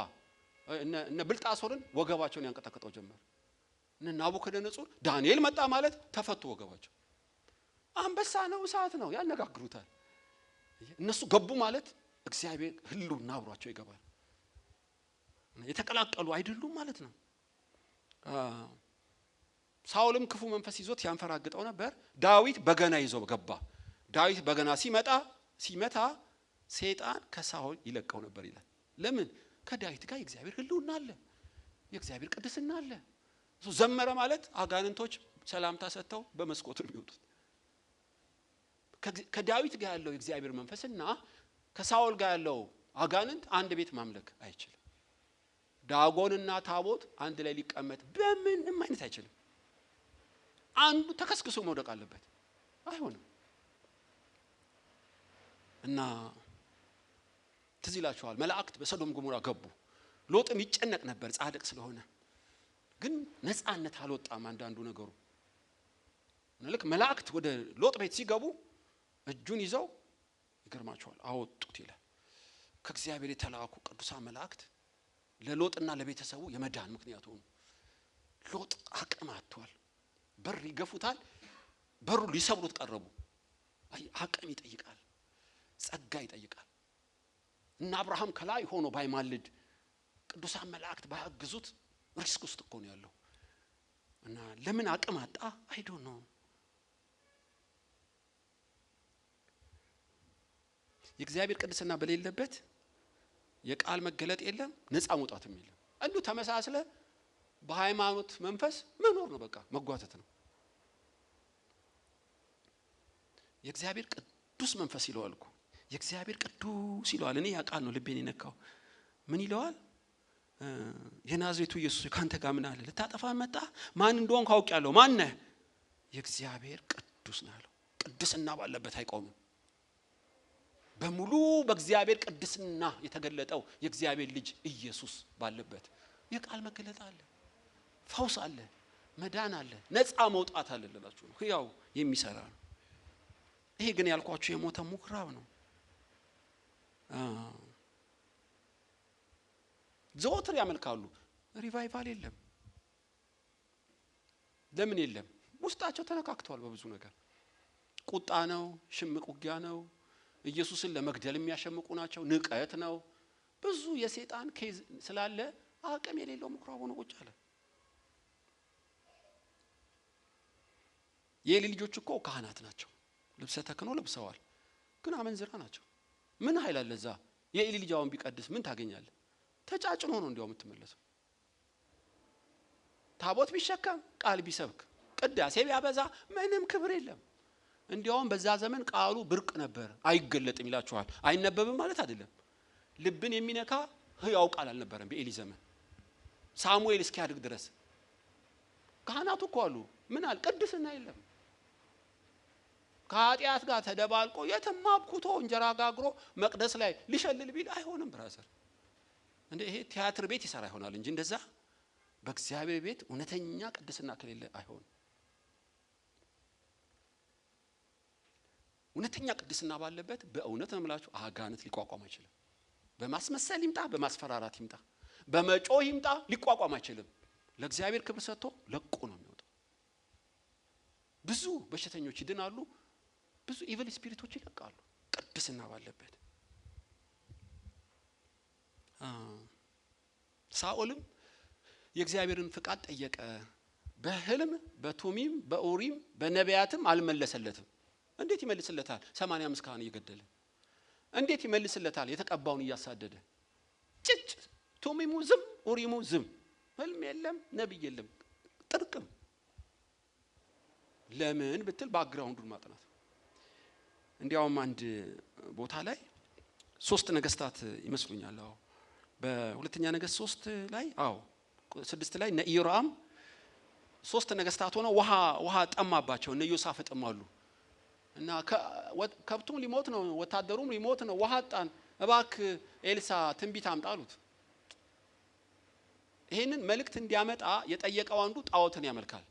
እነ ብልጣሶርን ወገባቸውን ያንቀጠቀጠው ጀመር። እነ ናቡከደነጾር ዳንኤል መጣ ማለት ተፈቱ ወገባቸው። አንበሳ ነው እሳት ነው ያነጋግሩታል። እነሱ ገቡ ማለት እግዚአብሔር ህልውና አብሯቸው ይገባል። የተቀላቀሉ አይደሉም ማለት ነው። ሳኦልም ክፉ መንፈስ ይዞት ያንፈራግጠው ነበር። ዳዊት በገና ይዞ ገባ። ዳዊት በገና ሲመታ ሰይጣን ከሳኦል ይለቀው ነበር ይላል። ለምን? ከዳዊት ጋር የእግዚአብሔር ህልውና አለ፣ የእግዚአብሔር ቅድስና አለ። እሱ ዘመረ ማለት አጋንንቶች ሰላምታ ሰጥተው በመስኮት ነው የሚወጡት። ከዳዊት ጋር ያለው የእግዚአብሔር መንፈስና ከሳኦል ጋር ያለው አጋንንት አንድ ቤት ማምለክ አይችልም። ዳጎንና ታቦት አንድ ላይ ሊቀመጥ በምንም አይነት አይችልም። አንዱ ተከስክሶ መውደቅ አለበት፣ አይሆንም። እና ትዝ ይላችኋል፣ መላእክት በሰዶም ገሞራ ገቡ። ሎጥም ይጨነቅ ነበር ጻድቅ ስለሆነ፣ ግን ነፃነት አልወጣም አንዳንዱ ነገሩ። ልክ መላእክት ወደ ሎጥ ቤት ሲገቡ እጁን ይዘው ይገርማቸዋል አወጡት ይላል። ከእግዚአብሔር የተላኩ ቅዱሳን መላእክት ለሎጥና ለቤተሰቡ የመዳን ምክንያት ሆኑ። ሎጥ አቅም አጥቷል። በር ይገፉታል፣ በሩ ሊሰብሩት ቀረቡ። አቅም ይጠይቃል፣ ጸጋ ይጠይቃል። እና አብርሃም ከላይ ሆኖ ባይማልድ፣ ቅዱሳን መላእክት ባያግዙት ሪስክ ውስጥ እኮ ነው ያለው። እና ለምን አቅም አጣ? አይ ዶንት ኖ። የእግዚአብሔር ቅድስና በሌለበት የቃል መገለጥ የለም፣ ነፃ መውጣትም የለም። እንዱ ተመሳስለ በሃይማኖት መንፈስ መኖር ነው፣ በቃ መጓተት ነው። የእግዚአብሔር ቅዱስ መንፈስ ይለዋል እኮ፣ የእግዚአብሔር ቅዱስ ይለዋል። እኔ ያ ቃል ነው ልቤን የነካው። ምን ይለዋል? የናዝሬቱ ኢየሱስ ካንተ ጋር ምን አለ? ልታጠፋን መጣ? ማን እንደሆንክ አውቄያለሁ። ማን ነህ? የእግዚአብሔር ቅዱስ ነው ያለው። ቅድስና ባለበት አይቆምም። በሙሉ በእግዚአብሔር ቅድስና የተገለጠው የእግዚአብሔር ልጅ ኢየሱስ ባለበት የቃል መገለጥ አለ፣ ፈውስ አለ፣ መዳን አለ፣ ነፃ መውጣት አለ ልላችሁ ነው። ያው የሚሰራ ነው። ይሄ ግን ያልኳችሁ የሞተ ምኩራብ ነው። ዘወትር ያመልካሉ፣ ሪቫይቫል የለም። ለምን የለም? ውስጣቸው ተነካክተዋል በብዙ ነገር። ቁጣ ነው፣ ሽምቅ ውጊያ ነው፣ ኢየሱስን ለመግደል የሚያሸምቁ ናቸው፣ ንቀት ነው። ብዙ የሰይጣን ኬዝ ስላለ አቅም የሌለው ምኩራብ ሆኖ ቁጭ አለ። የኤሊ ልጆች እኮ ካህናት ናቸው፣ ልብሰ ተክህኖ ለብሰዋል፣ ግን አመንዝራ ናቸው። ምን ኃይል አለ እዛ? የኤሊ ልጅ አሁን ቢቀድስ ምን ታገኛለህ? ተጫጭኖ ነው እንዲያው የምትመለሰው። ታቦት ቢሸከም ቃል ቢሰብክ ቅዳሴ ቢያበዛ ምንም ክብር የለም። እንዲያውም በዛ ዘመን ቃሉ ብርቅ ነበር፣ አይገለጥም ይላችኋል። አይነበብም ማለት አይደለም። ልብን የሚነካ ህያው ቃል አልነበረም በኤሊ ዘመን። ሳሙኤል እስኪያድግ ድረስ ካህናቱ እኮ አሉ፣ ምን አለ? ቅድስና የለም። ከኃጢአት ጋር ተደባልቆ የተማብኩቶ እንጀራ ጋግሮ መቅደስ ላይ ሊሸልል ቢል አይሆንም ብራዘር። እንደ ይሄ ቲያትር ቤት ይሰራ ይሆናል እንጂ እንደዛ በእግዚአብሔር ቤት እውነተኛ ቅድስና ከሌለ አይሆንም። እውነተኛ ቅድስና ባለበት በእውነት ነው የምላችሁ አጋንንት ሊቋቋም አይችልም። በማስመሰል ይምጣ፣ በማስፈራራት ይምጣ፣ በመጮህ ይምጣ፣ ሊቋቋም አይችልም። ለእግዚአብሔር ክብር ሰጥቶ ለቆ ነው የሚወጣው። ብዙ በሽተኞች ይድናሉ፣ ብዙ ኢቪል ስፒሪቶች ይለቃሉ ቅድስና ባለበት። ሳኦልም የእግዚአብሔርን ፍቃድ ጠየቀ። በህልም በቱሚም በኡሪም በነቢያትም አልመለሰለትም። እንዴት ይመልስለታል? 85 ካህን እየገደለ እንዴት ይመልስለታል? የተቀባውን እያሳደደ ጭጭ። ቱሚሙ ዝም፣ ኡሪሙ ዝም። ህልም የለም፣ ነብይ የለም፣ ጥርቅም። ለምን ብትል ባክግራውንዱን ማጥናት። እንዲያውም አንድ ቦታ ላይ 3 ነገስታት ይመስሉኛል። አዎ በሁለተኛ ነገስት 3 ላይ 6 ላይ ኢዮራም 3 ነገስታት ሆነው ውሃ ጠማባቸው። እነ ኢዮሳፍጥም አሉ እና ከብቱም ሊሞት ነው፣ ወታደሩም ሊሞት ነው፣ ውሃ አጣን፣ እባክህ ኤልሳ ትንቢት አምጣ አሉት። ይሄንን መልእክት እንዲያመጣ የጠየቀው አንዱ ጣዖትን ያመልካል።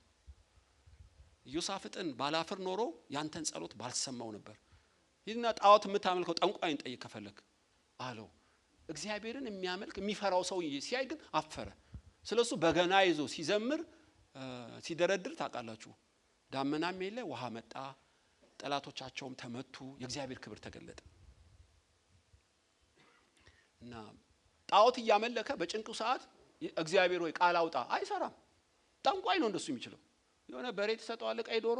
ኢዮሳፍጥን ባላፍር ኖሮ ያንተን ጸሎት ባልሰማው ነበር። ይሄና ጣዖት የምታመልከው ጠንቋይን ጠይቅ ከፈለክ አለው። እግዚአብሔርን የሚያመልክ የሚፈራው ሰው ሲያይ ግን አፈረ። ስለሱ በገና ይዞ ሲዘምር ሲደረድር ታውቃላችሁ። ዳመናም የለ፣ ውሃ መጣ፣ ጠላቶቻቸውም ተመቱ፣ የእግዚአብሔር ክብር ተገለጠ። እና ጣዖት እያመለከ በጭንቁ ሰዓት እግዚአብሔር ወይ ቃል አውጣ አይሰራም። ጠንቋይ ነው እንደሱ የሚችለው። የሆነ በሬ ተሰጠዋል፣ ቀይ ዶሮ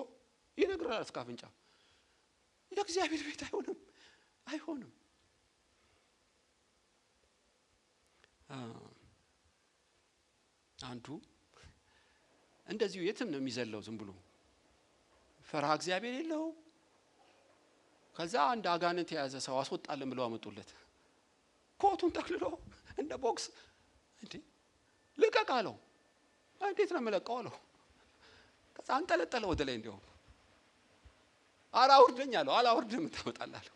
ይነግራል እስከ አፍንጫ። የእግዚአብሔር ቤት አይሆንም። አንዱ እንደዚሁ የትም ነው የሚዘለው፣ ዝም ብሎ ፈርሃ እግዚአብሔር የለው። ከዛ አንድ አጋንንት የያዘ ሰው አስወጣለን ብለው አመጡለት። ኮቱን ጠቅልሎ እንደ ቦክስ እንዴ ልቀቅ አለው። እንዴት ነው የምለቀው አለው። ከዛ አንጠለጠለ ወደ ላይ። እንዲያው አላውርደኝ አለው። አላውርድም ታመጣላለህ።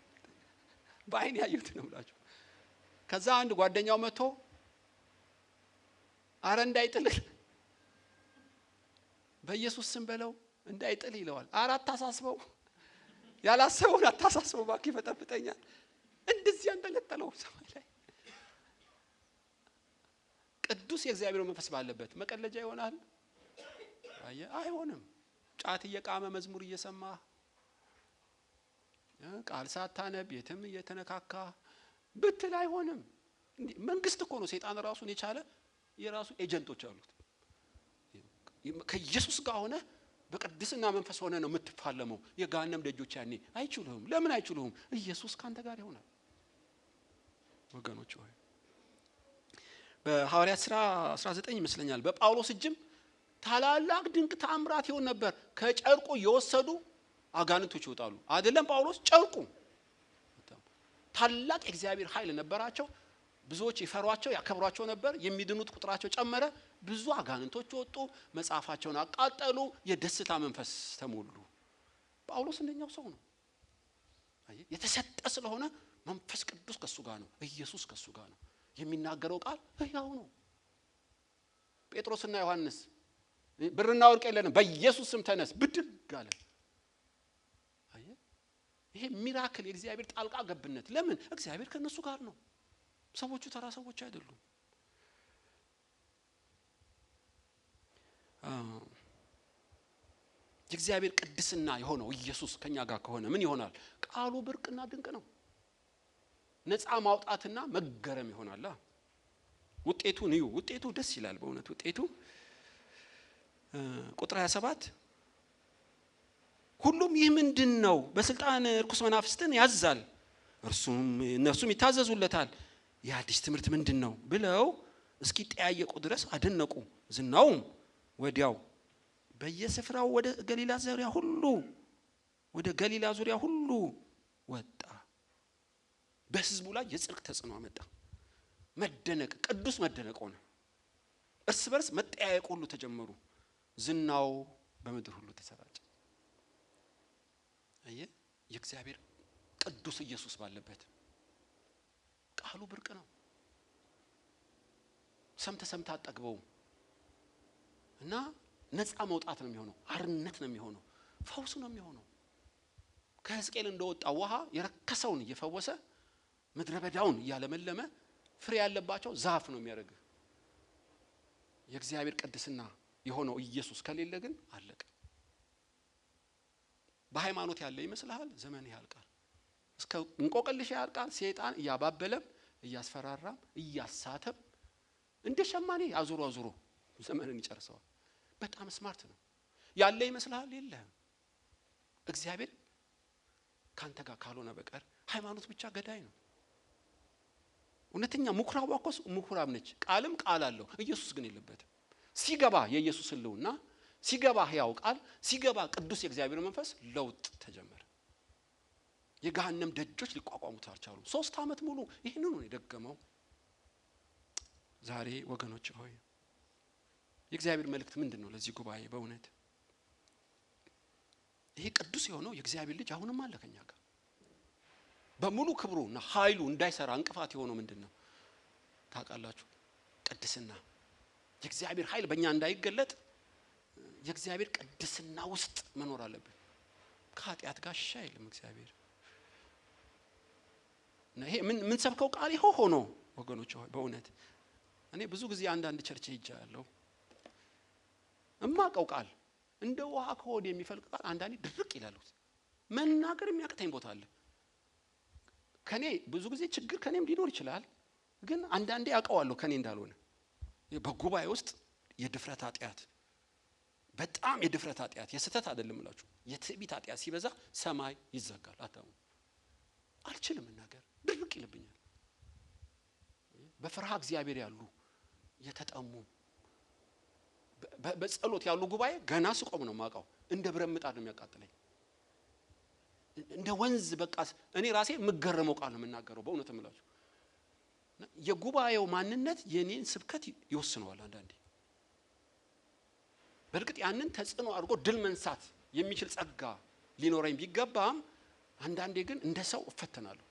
በአይን ያዩት ነው ብላችሁ። ከዛ አንድ ጓደኛው መጥቶ አረ እንዳይጥልህ በኢየሱስ ስም በለው እንዳይጥል ይለዋል። አራት አሳስበው፣ ያላሰበውን አታሳስበው ባክ ይፈጠፍጠኛል። እንደዚህ አንጠለጠለው ሰማይ ላይ። ቅዱስ የእግዚአብሔር መንፈስ ባለበት መቀለጃ ይሆናል? አይሆንም። ጫት እየቃመ መዝሙር እየሰማ ቃል ሳታነብ የትም እየተነካካ ብትል አይሆንም። መንግስት እኮ ነው። ሰይጣን ራሱን የቻለ የራሱ ኤጀንቶች አሉት። ከኢየሱስ ጋር ሆነ በቅድስና መንፈስ ሆነ ነው የምትፋለመው። የገሃነም ደጆች ያኔ አይችሉም። ለምን አይችሉም? ኢየሱስ ካንተ ጋር ይሆናል። ወገኖች ሆይ በሐዋርያት ሥራ 19 ይመስለኛል በጳውሎስ እጅም ታላላቅ ድንቅ ተአምራት ይሆን ነበር። ከጨርቁ የወሰዱ አጋንንቶች ይወጣሉ። አይደለም ጳውሎስ ጨርቁ ታላቅ እግዚአብሔር ኃይል ነበራቸው። ብዙዎች ይፈሯቸው ያከብሯቸው ነበር። የሚድኑት ቁጥራቸው ጨመረ። ብዙ አጋንንቶች ወጡ። መጽሐፋቸውን አቃጠሉ። የደስታ መንፈስ ተሞሉ። ጳውሎስ እንደኛው ሰው ነው። የተሰጠ ስለሆነ መንፈስ ቅዱስ ከሱ ጋር ነው። ኢየሱስ ከሱ ጋር ነው። የሚናገረው ቃል ሕያው ነው። ጴጥሮስና ዮሐንስ ብርና ወርቅ የለንም በኢየሱስ ስም ተነስ ብድግ አለ። አየ ይሄ ሚራክል የእግዚአብሔር ጣልቃ ገብነት። ለምን? እግዚአብሔር ከነሱ ጋር ነው። ሰዎቹ ተራ ሰዎች አይደሉም። የእግዚአብሔር ቅድስና የሆነው ኢየሱስ ከኛ ጋር ከሆነ ምን ይሆናል? ቃሉ ብርቅና ድንቅ ነው። ነፃ ማውጣትና መገረም ይሆናል። ውጤቱ ነው። ውጤቱ ደስ ይላል በእውነት ውጤቱ። ቁጥር 27 ሁሉም ይህ ምንድነው? በስልጣን ርኩስ መናፍስትን ያዛል፣ እነርሱም ይታዘዙለታል። የአዲስ ትምህርት ምንድነው ብለው እስኪ ጠያየቁ ድረስ አደነቁ። ዝናውም ወዲያው በየስፍራው ወደ ገሊላ ዙሪያ ሁሉ ወጣ። በሕዝቡ ላይ የጽድቅ ተጽዕኖ አመጣ። መደነቅ፣ ቅዱስ መደነቅ ሆነ። እርስ በርስ መጠያየቅ ሁሉ ተጀመሩ። ዝናው በምድር ሁሉ ተሰራጨ። አየ የእግዚአብሔር ቅዱስ ኢየሱስ ባለበት ቃሉ ብርቅ ነው። ሰምተ አጠግበው እና ነፃ መውጣት ነው የሚሆነው። አርነት ነው የሚሆነው። ፈውስ ነው የሚሆነው። ከሕዝቅኤል እንደወጣ ውሃ የረከሰውን እየፈወሰ ምድረ በዳውን እያለመለመ ፍሬ ያለባቸው ዛፍ ነው የሚያደርግ። የእግዚአብሔር ቅድስና የሆነው ኢየሱስ ከሌለ ግን አለቀ። በሃይማኖት ያለ ይመስልሃል? ዘመን ያልቃል። እስከ እንቆቅልሽ ያልቃል። ሰይጣን እያባበለም እያስፈራራም እያሳተም እንደ ሸማኔ አዙሮ ዘመንን ይጨርሰዋል። በጣም ስማርት ነው። ያለ ይመስልሃል? የለም። እግዚአብሔር ካንተ ጋር ካልሆነ በቀር ሃይማኖት ብቻ ገዳይ ነው። እውነተኛ ምኩራብ አቆስ ምኩራብ ነች። ቃልም ቃል አለው። ኢየሱስ ግን የለበትም። ሲገባ የኢየሱስ ሕልውና ሲገባ ሕያው ቃል ሲገባ ቅዱስ የእግዚአብሔር መንፈስ ለውጥ ተጀመረ። የገሃነም ደጆች ሊቋቋሙት አልቻሉም። 3 ዓመት ሙሉ ይህንን ነው የደገመው። ዛሬ ወገኖች ሆይ የእግዚአብሔር መልእክት ምንድነው ለዚህ ጉባኤ? በእውነት ይሄ ቅዱስ የሆነው የእግዚአብሔር ልጅ አሁንም አለ ከኛ ጋር በሙሉ ክብሩና ኃይሉ እንዳይሰራ እንቅፋት የሆነው ምንድነው ታውቃላችሁ? ቅድስና። የእግዚአብሔር ኃይል በእኛ እንዳይገለጥ የእግዚአብሔር ቅድስና ውስጥ መኖር አለብን። ከኃጢአት ጋር አይልም እግዚአብሔር። ይሄ ምን ሰብከው ቃል ይሄ ሆኖ ወገኖች ሆይ በእውነት እኔ ብዙ ጊዜ አንዳንድ ቸርች ሄጃለሁ። እማቀው ቃል እንደ ውሃ ከሆድ የሚፈልቅ ቃል አንዳንዴ ድርቅ ይላል። መናገር የሚያቅተኝ ቦታ አለ። ከኔ ብዙ ጊዜ ችግር ከኔም ሊኖር ይችላል፣ ግን አንዳንዴ አውቀዋለሁ ከኔ እንዳልሆነ። በጉባኤ ውስጥ የድፍረት ኃጢአት፣ በጣም የድፍረት ኃጢአት፣ የስተት አይደለም እላችሁ የትዕቢት ኃጢአት ሲበዛ ሰማይ ይዘጋል። አታሙ አልችልም መናገር፣ ድርቅ ይልብኛል። በፍርሃ እግዚአብሔር ያሉ የተጠሙ በጸሎት ያሉ ጉባኤ ገና ስቆም ነው ማውቀው እንደ ብረት ምጣድ ነው የሚያቃጥለኝ። እንደ ወንዝ በቃ እኔ ራሴ የምገረመው ቃል ነው የምናገረው። በእውነት እምላችሁ የጉባኤው ማንነት የኔን ስብከት ይወስነዋል አንዳንዴ። በእርግጥ ያንን ተጽዕኖ አድርጎ ድል መንሳት የሚችል ጸጋ ሊኖረኝ ቢገባም አንዳንዴ ግን እንደ ሰው እፈተናለሁ።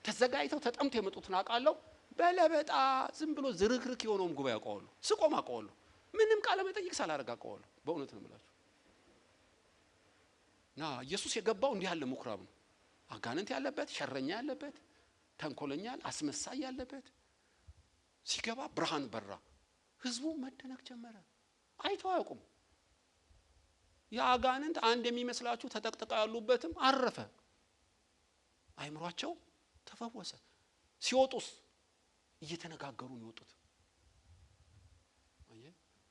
ተዘጋጅተው ተጠምተው የመጡትን አውቃለሁ። በለበጣ ዝም ብሎ ዝርክርክ የሆነውን ጉባኤ አውቀዋለሁ። ስቆም አውቀዋለሁ። ምንም ቃል መጠይቅ ሳላደርግ አውቀዋለሁ። በእውነት ነው የምላችሁ። ኢየሱስ የገባው እንዲህ ያለ ምኩራብ ነው። አጋንንት ያለበት፣ ሸረኛ ያለበት፣ ተንኮለኛ አስመሳይ ያለበት ሲገባ ብርሃን በራ። ህዝቡ መደነቅ ጀመረ። አይተው አያውቁም። የአጋንንት አንድ የሚመስላችሁ ተጠቅጥቀው ያሉበትም አረፈ። አይምሯቸው ተፈወሰ። ሲወጡስ እየተነጋገሩ ነው የወጡት።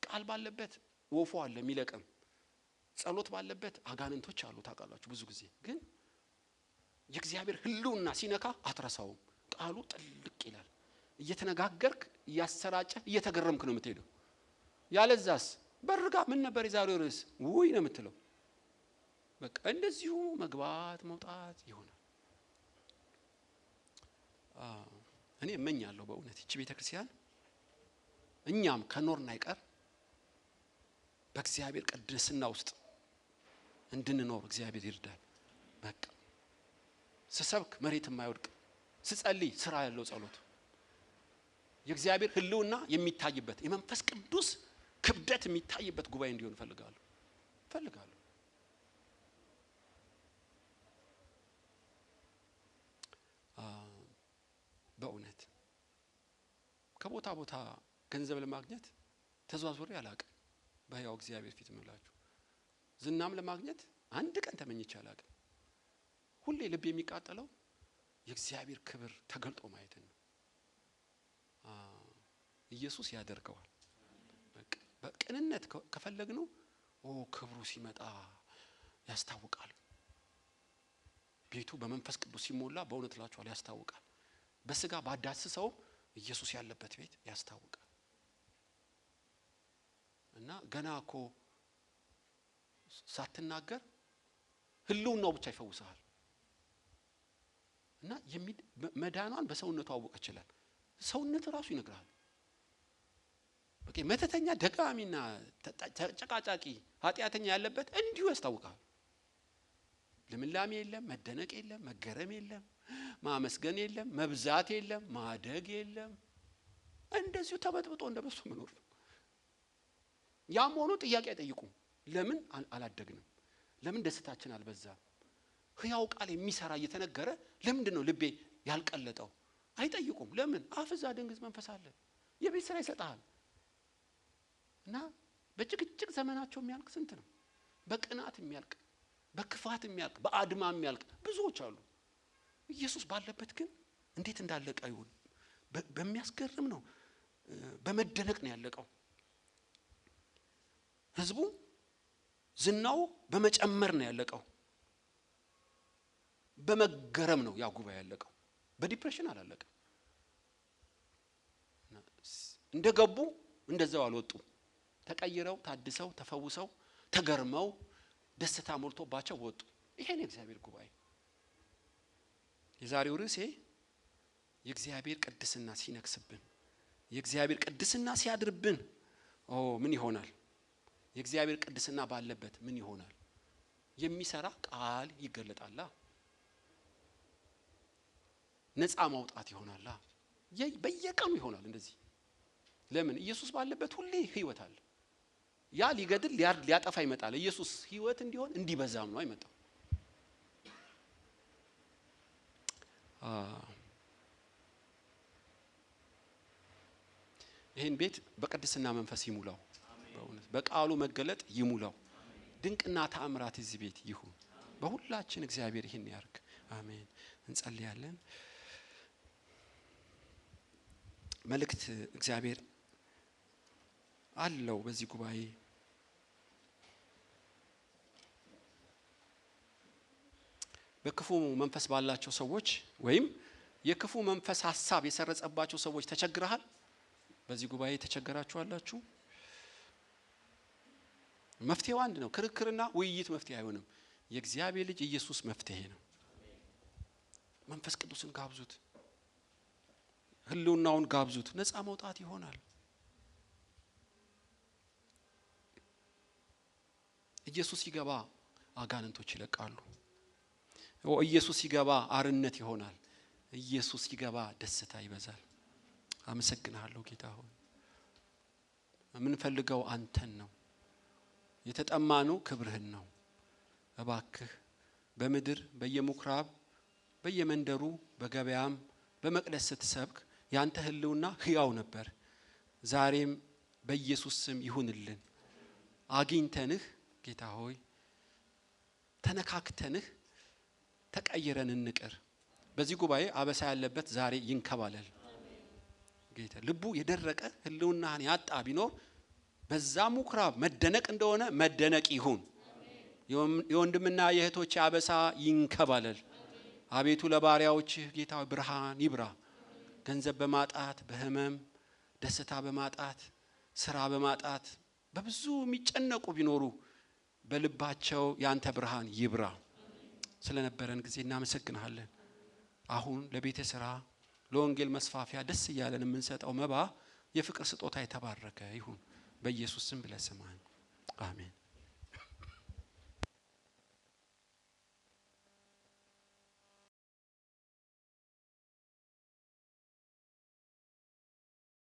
ቃል ባለበት ወፎ አለ የሚለቀም፣ ጸሎት ባለበት አጋንንቶች አሉ ታውቃላችሁ። ብዙ ጊዜ ግን የእግዚአብሔር ሕልውና ሲነካ አትረሳውም። ቃሉ ጥልቅ ይላል። እየተነጋገርክ እያሰራጨ እየተገረምክ ነው የምትሄደው። ያለዛስ በርጋ ምን ነበር የዛሬው ርዕስ ውይ ነው የምትለው። በቃ እንደዚሁ መግባት መውጣት ይሆናል። እኔ እመኛለሁ በእውነት እቺ ቤተክርስቲያን እኛም ከኖርን አይቀር በእግዚአብሔር ቅድስና ውስጥ እንድንኖር እግዚአብሔር ይርዳል። በቃ ስሰብክ መሬት የማይወድቅ ስጸልይ ስራ ያለው ጸሎት የእግዚአብሔር ህልውና የሚታይበት የመንፈስ ቅዱስ ክብደት የሚታይበት ጉባኤ እንዲሆን ፈልጋለሁ። በእውነት ከቦታ ቦታ ገንዘብ ለማግኘት ተዟዙሬ አላቅም። በሕያው እግዚአብሔር ፊት እምላችሁ ዝናም ለማግኘት አንድ ቀን ተመኝቼ አላቅም። ሁሌ ልብ የሚቃጠለው የእግዚአብሔር ክብር ተገልጦ ማየት ነው። ኢየሱስ ያደርገዋል። በቅንነት ከፈለግነው ክብሩ ሲመጣ ያስታውቃል። ቤቱ በመንፈስ ቅዱስ ሲሞላ በእውነት እላችኋለሁ ያስታውቃል። በስጋ ባዳስሰው ኢየሱስ ያለበት ቤት ያስታውቃል። እና ገና እኮ ሳትናገር ህልውናው ብቻ ይፈውሳል። እና መዳኗን በሰውነቱ አወቀ ይችላል። ሰውነት ራሱ ይነግራል። በቃ መተተኛ ደጋሚና ተጨቃጫቂ ኃጢአተኛ ያለበት እንዲሁ ያስታውቃል። ልምላሜ የለም፣ መደነቅ የለም፣ መገረም የለም፣ ማመስገን የለም፣ መብዛት የለም፣ ማደግ የለም። እንደዚሁ ተበጥብጦ እንደበሱ መኖር ነው። ያም ሆኖ ጥያቄ አይጠይቁም። ለምን አላደግንም? ለምን ደስታችን አልበዛም? ሕያው ቃል የሚሰራ እየተነገረ ለምንድን ነው ልቤ ያልቀለጠው? አይጠይቁም። ለምን? አፍዛ ደንግዝ መንፈስ አለ። የቤት ስራ ይሰጣል። እና በጭቅጭቅ ዘመናቸው የሚያልቅ ስንት ነው? በቅናት የሚያልቅ፣ በክፋት የሚያልቅ፣ በአድማ የሚያልቅ ብዙዎች አሉ። ኢየሱስ ባለበት ግን እንዴት እንዳለቀ ይሁን በሚያስገርም ነው። በመደነቅ ነው ያለቀው። ህዝቡ ዝናው በመጨመር ነው ያለቀው። በመገረም ነው ያ ጉባኤ ያለቀው። በዲፕሬሽን አላለቀም። እንደገቡ እንደዛው አልወጡ። ተቀይረው ታድሰው ተፈውሰው ተገርመው ደስታ ሞልቶባቸው ወጡ። ይሄ ነው እግዚአብሔር ጉባኤ። የዛሬው ርዕሴ የእግዚአብሔር ቅድስና ሲነክስብን፣ የእግዚአብሔር ቅድስና ሲያድርብን ምን ይሆናል? የእግዚአብሔር ቅድስና ባለበት ምን ይሆናል? የሚሰራ ቃል ይገለጣል። ነፃ ማውጣት ይሆናል። በየቀኑ ይሆናል እንደዚህ። ለምን? ኢየሱስ ባለበት ሁሌ ህይወት አለ። ያ ሊገድል ሊያጠፋ ይመጣል። ኢየሱስ ህይወት እንዲሆን እንዲበዛም ነው አይመጣው። ይሄን ቤት በቅድስና መንፈስ ይሙላው። በእውነት በቃሉ መገለጥ ይሙላው። ድንቅና ተአምራት እዚህ ቤት ይሁን። በሁላችን እግዚአብሔር ይሄን ያርግ። አሜን። እንጸልያለን። መልእክት እግዚአብሔር አለው በዚህ ጉባኤ። በክፉ መንፈስ ባላቸው ሰዎች ወይም የክፉ መንፈስ ሐሳብ የሰረጸባቸው ሰዎች ተቸግረሃል። በዚህ ጉባኤ ተቸገራችሁ አላችሁ። መፍትሄው አንድ ነው። ክርክርና ውይይት መፍትሄ አይሆንም። የእግዚአብሔር ልጅ ኢየሱስ መፍትሄ ነው። መንፈስ ቅዱስን ጋብዙት፣ ህልውናውን ጋብዙት። ነፃ መውጣት ይሆናል። ኢየሱስ ሲገባ አጋንንቶች ይለቃሉ። ኢየሱስ ሲገባ አርነት ይሆናል። ኢየሱስ ሲገባ ደስታ ይበዛል። አመሰግናለሁ ጌታ ሆይ። የምንፈልገው አንተን ነው። የተጠማነው ክብርህን ነው። እባክህ በምድር በየምኩራብ በየመንደሩ በገበያም በመቅደስ ስትሰብክ ያንተ ህልውና ህያው ነበር። ዛሬም በኢየሱስ ስም ይሁንልን። አግኝተንህ ጌታ ሆይ ተነካክተንህ ተቀይረን እንቅር። በዚህ ጉባኤ አበሳ ያለበት ዛሬ ይንከባለል። ጌታ ልቡ የደረቀ ህልውናን ያጣ ቢኖር በዛ ምኩራብ መደነቅ እንደሆነ መደነቅ ይሁን። የወንድምና የእህቶች አበሳ ይንከባለል። አቤቱ ለባሪያዎች ጌታ ብርሃን ይብራ። ገንዘብ በማጣት በህመም ደስታ በማጣት ስራ በማጣት በብዙ የሚጨነቁ ቢኖሩ በልባቸው ያንተ ብርሃን ይብራ። ስለነበረን ጊዜ እናመሰግናለን። አሁን ለቤተ ስራ ለወንጌል መስፋፊያ ደስ እያለን የምንሰጠው መባ የፍቅር ስጦታ የተባረከ ይሁን። በኢየሱስ ስም ብለህ ስማን። አሜን።